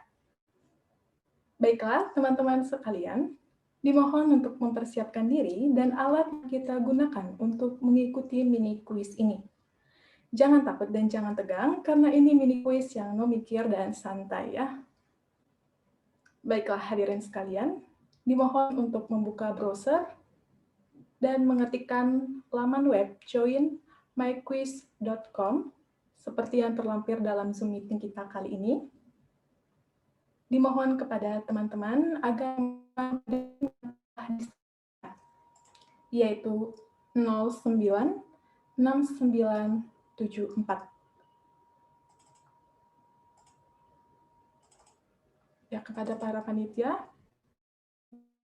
Baiklah, teman-teman sekalian, dimohon untuk mempersiapkan diri dan alat yang kita gunakan untuk mengikuti mini quiz ini. Jangan takut dan jangan tegang, karena ini mini quiz yang no mikir dan santai ya. Baiklah hadirin sekalian, dimohon untuk membuka browser dan mengetikkan laman web joinmyquiz.com seperti yang terlampir dalam Zoom meeting kita kali ini. Dimohon kepada teman-teman agar yaitu 096974. Ya, kepada para panitia,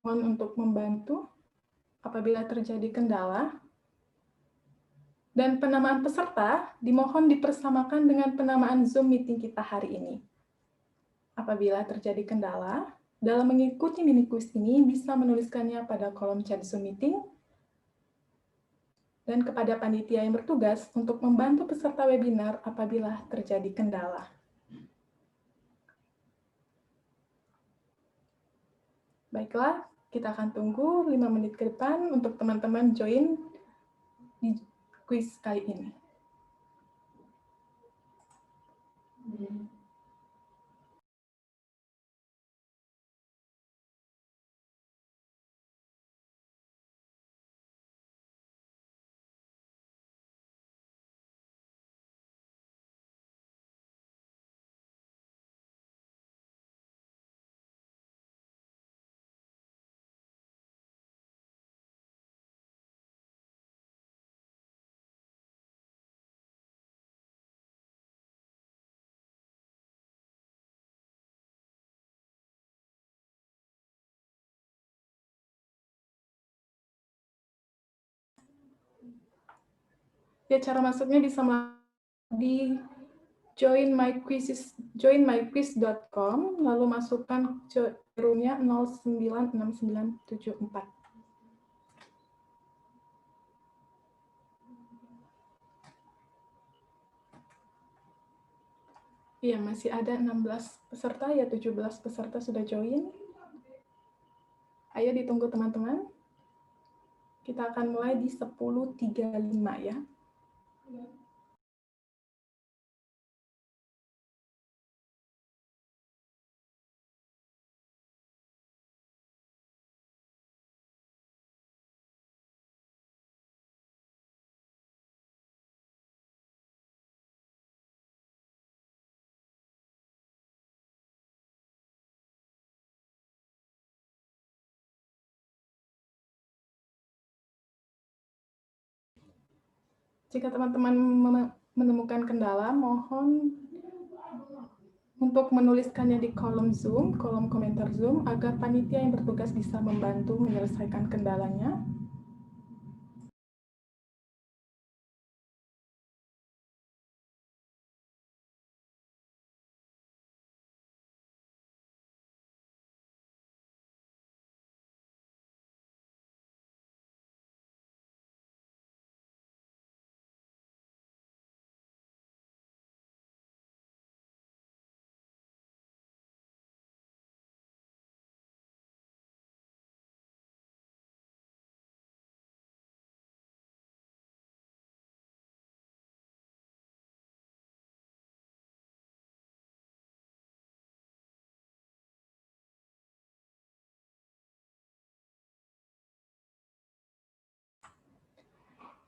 mohon untuk membantu apabila terjadi kendala. Dan penamaan peserta dimohon dipersamakan dengan penamaan Zoom meeting kita hari ini. Apabila terjadi kendala, dalam mengikuti mini quiz ini bisa menuliskannya pada kolom chat Zoom meeting, dan kepada panitia yang bertugas untuk membantu peserta webinar apabila terjadi kendala. Baiklah, kita akan tunggu 5 menit ke depan untuk teman-teman join di quiz kali ini. Ya, cara masuknya bisa di joinmyquiz.com, lalu masukkan roomnya 096974. Iya, masih ada 16 peserta, ya 17 peserta sudah join. Ayo ditunggu teman-teman. Kita akan mulai di 10.35 ya. Jika teman-teman menemukan kendala, mohon untuk menuliskannya di kolom Zoom, kolom komentar Zoom, agar panitia yang bertugas bisa membantu menyelesaikan kendalanya.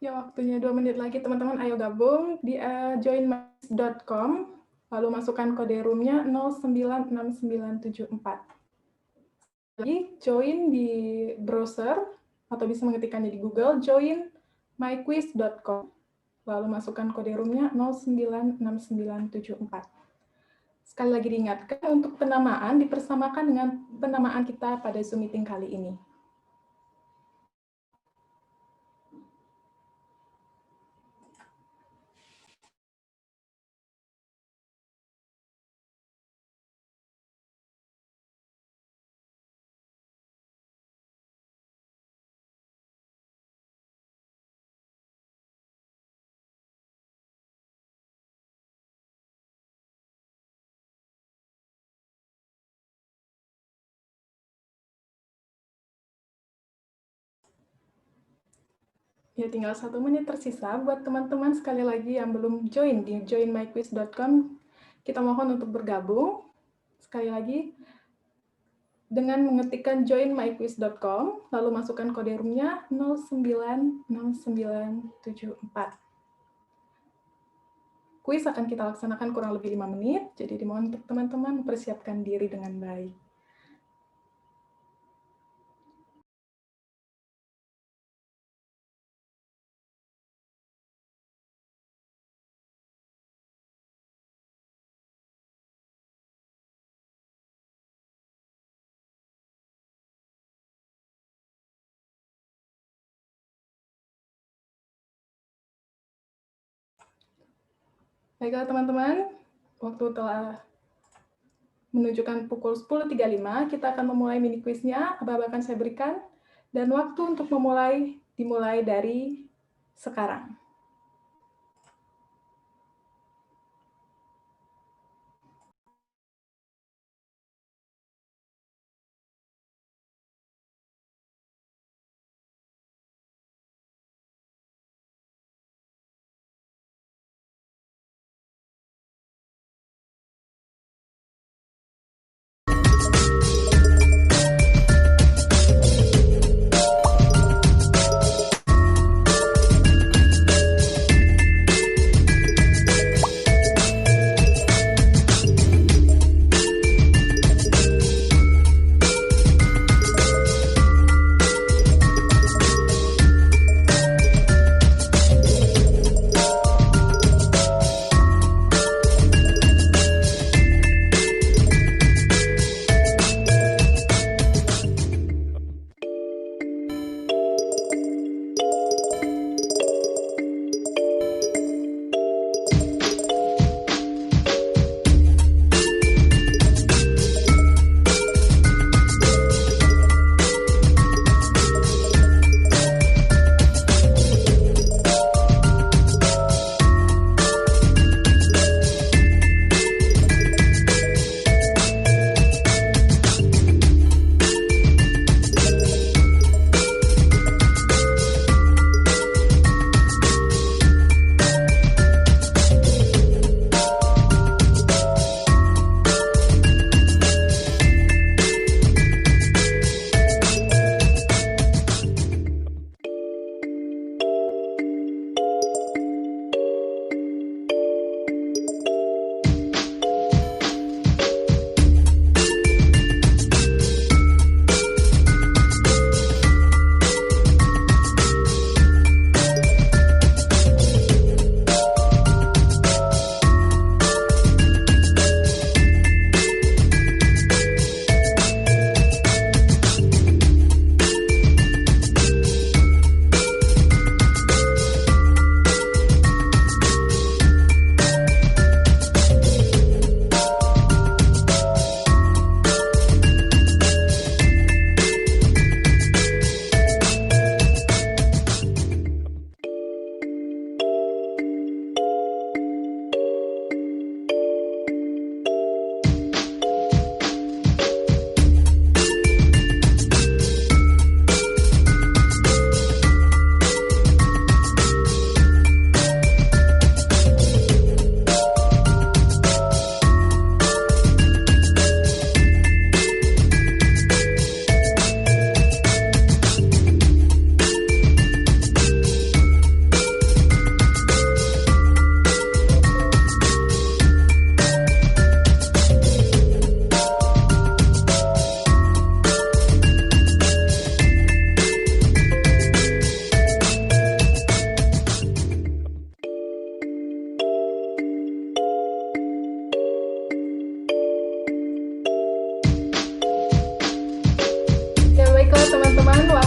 Ya, waktunya 2 menit lagi, teman-teman. Ayo gabung di joinmyquiz.com, lalu masukkan kode roomnya 096974. Jadi, join di browser, atau bisa mengetikkannya di Google, joinmyquiz.com, lalu masukkan kode roomnya 096974. Sekali lagi diingatkan, untuk penamaan dipersamakan dengan penamaan kita pada Zoom meeting kali ini. Ya, tinggal 1 menit tersisa. Buat teman-teman sekali lagi yang belum join di joinmyquiz.com, kita mohon untuk bergabung. Sekali lagi, dengan mengetikkan joinmyquiz.com, lalu masukkan kode roomnya 096974. Kuis akan kita laksanakan kurang lebih 5 menit, jadi dimohon untuk teman-teman mempersiapkan diri dengan baik. Baiklah teman-teman, waktu telah menunjukkan pukul 10.35, kita akan memulai mini kuisnya, aba-aba akan saya berikan, dan waktu untuk memulai dimulai dari sekarang.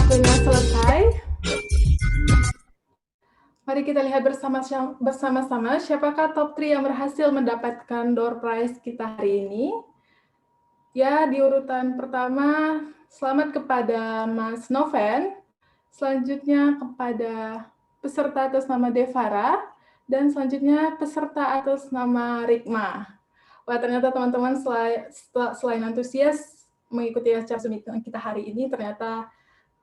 Waktunya selesai. Mari kita lihat bersama-sama siapakah top 3 yang berhasil mendapatkan door prize kita hari ini. Ya, di urutan pertama, selamat kepada Mas Noven. Selanjutnya kepada peserta atas nama Devara. Dan selanjutnya peserta atas nama Rikma. Wah, ternyata teman-teman selain antusias mengikuti acara Zoom meeting kita hari ini, ternyata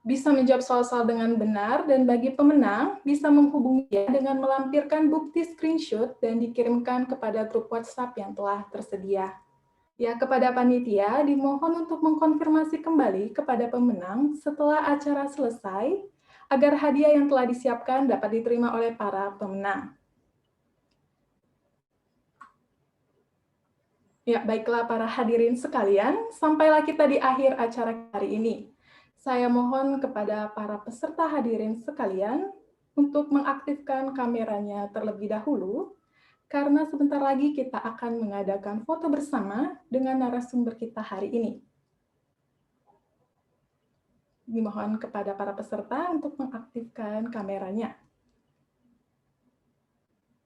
bisa menjawab soal-soal dengan benar, dan bagi pemenang bisa menghubungi dia dengan melampirkan bukti screenshot dan dikirimkan kepada grup WhatsApp yang telah tersedia. Ya, kepada panitia dimohon untuk mengkonfirmasi kembali kepada pemenang setelah acara selesai, agar hadiah yang telah disiapkan dapat diterima oleh para pemenang. Ya, baiklah para hadirin sekalian, sampailah kita di akhir acara hari ini. Saya mohon kepada para peserta hadirin sekalian untuk mengaktifkan kameranya terlebih dahulu, karena sebentar lagi kita akan mengadakan foto bersama dengan narasumber kita hari ini. Dimohon kepada para peserta untuk mengaktifkan kameranya.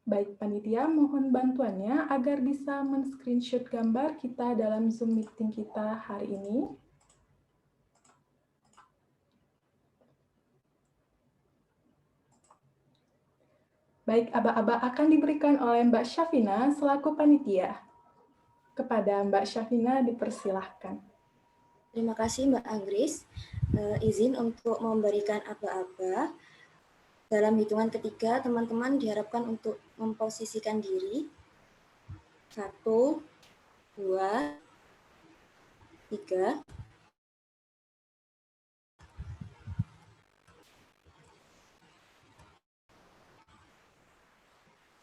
Baik, panitia, mohon bantuannya agar bisa men-screenshot gambar kita dalam Zoom meeting kita hari ini. Baik, aba-aba akan diberikan oleh Mbak Syafina selaku panitia. Kepada Mbak Syafina dipersilahkan. Terima kasih Mbak Anggris. Izin untuk memberikan aba-aba. Dalam hitungan ketiga, teman-teman diharapkan untuk memposisikan diri. 1, 2, 3.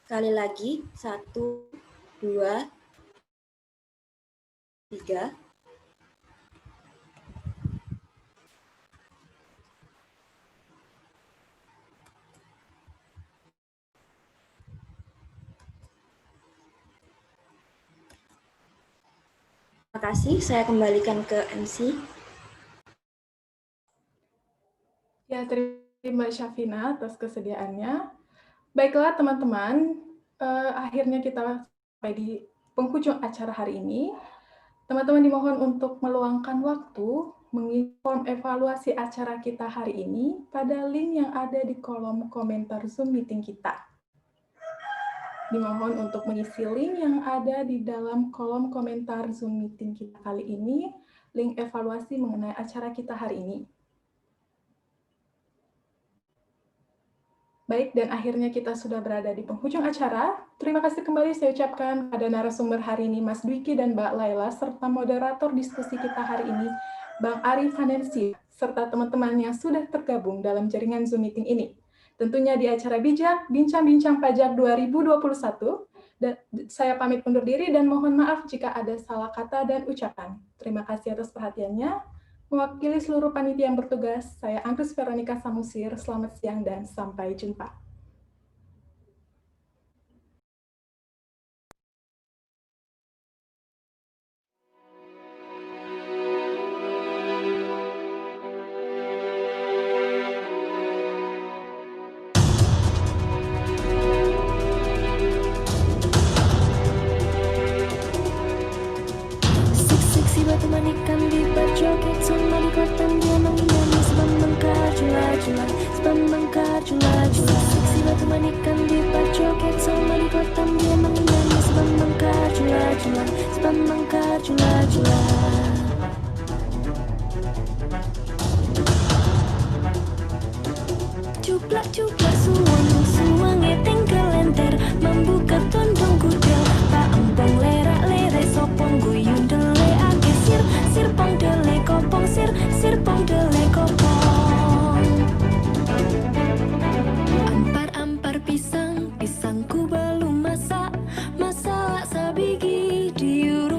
Sekali lagi, 1, 2, 3. Terima kasih, saya kembalikan ke MC. Ya, terima kasih Syafina atas kesediaannya. Baiklah teman-teman, akhirnya kita sampai di penghujung acara hari ini. Teman-teman dimohon untuk meluangkan waktu menginform evaluasi acara kita hari ini pada link yang ada di kolom komentar Zoom meeting kita. Dimohon untuk mengisi link yang ada di dalam kolom komentar Zoom meeting kita kali ini, link evaluasi mengenai acara kita hari ini. Baik, dan akhirnya kita sudah berada di penghujung acara. Terima kasih kembali saya ucapkan pada narasumber hari ini, Mas Dwiki dan Mbak Laila, serta moderator diskusi kita hari ini, Bang Ari Vanensi, serta teman-teman yang sudah tergabung dalam jaringan Zoom meeting ini. Tentunya di acara Bijak, Bincang-Bincang Pajak 2021, dan saya pamit undur diri dan mohon maaf jika ada salah kata dan ucapan. Terima kasih atas perhatiannya. Mewakili seluruh panitia yang bertugas, saya Anggris Veronica Samusir. Selamat siang dan sampai jumpa. Batu manikan di berjoget sama di kotam dia mengimami sebab mengkar jula-jula, sebab mengkar jula-jula. Si batu manikan di berjoget sama di kotam dia mengimami sebab mengkar jula-jula, sebab mengkar jula-jula. Cuplak-cuplak suang ngeteng kelenter membuka tondong kudel Pak Empong lerak-lere sopong guyun dele ake sirpong dele kopong sirpong dele kopong. Ampar-ampar pisangku belum masak sabigi diurut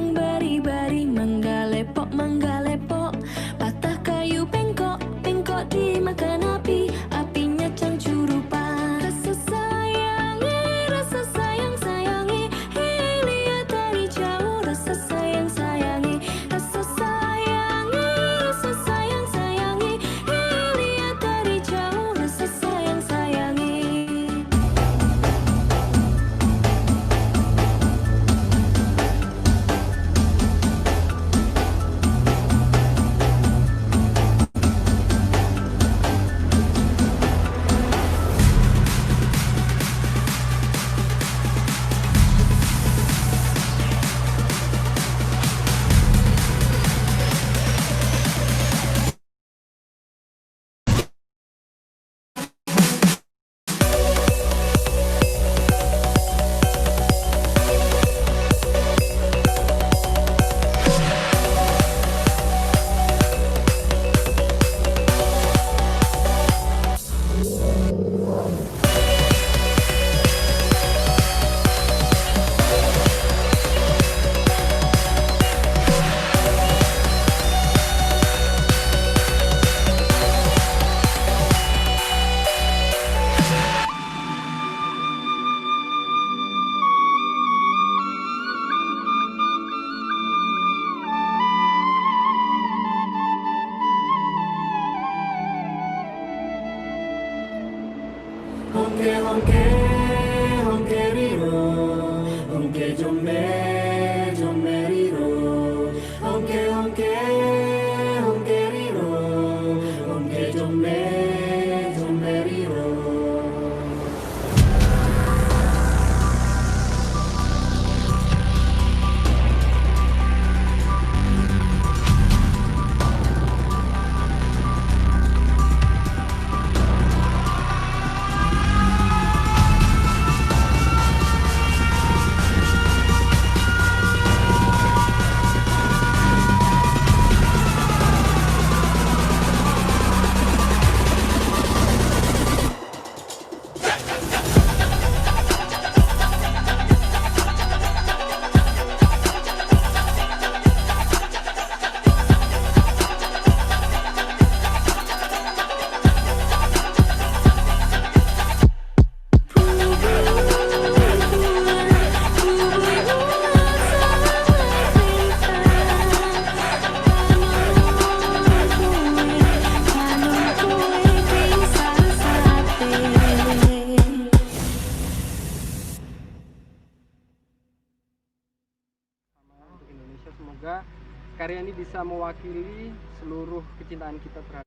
Semoga karya ini bisa mewakili seluruh kecintaan kita terhadap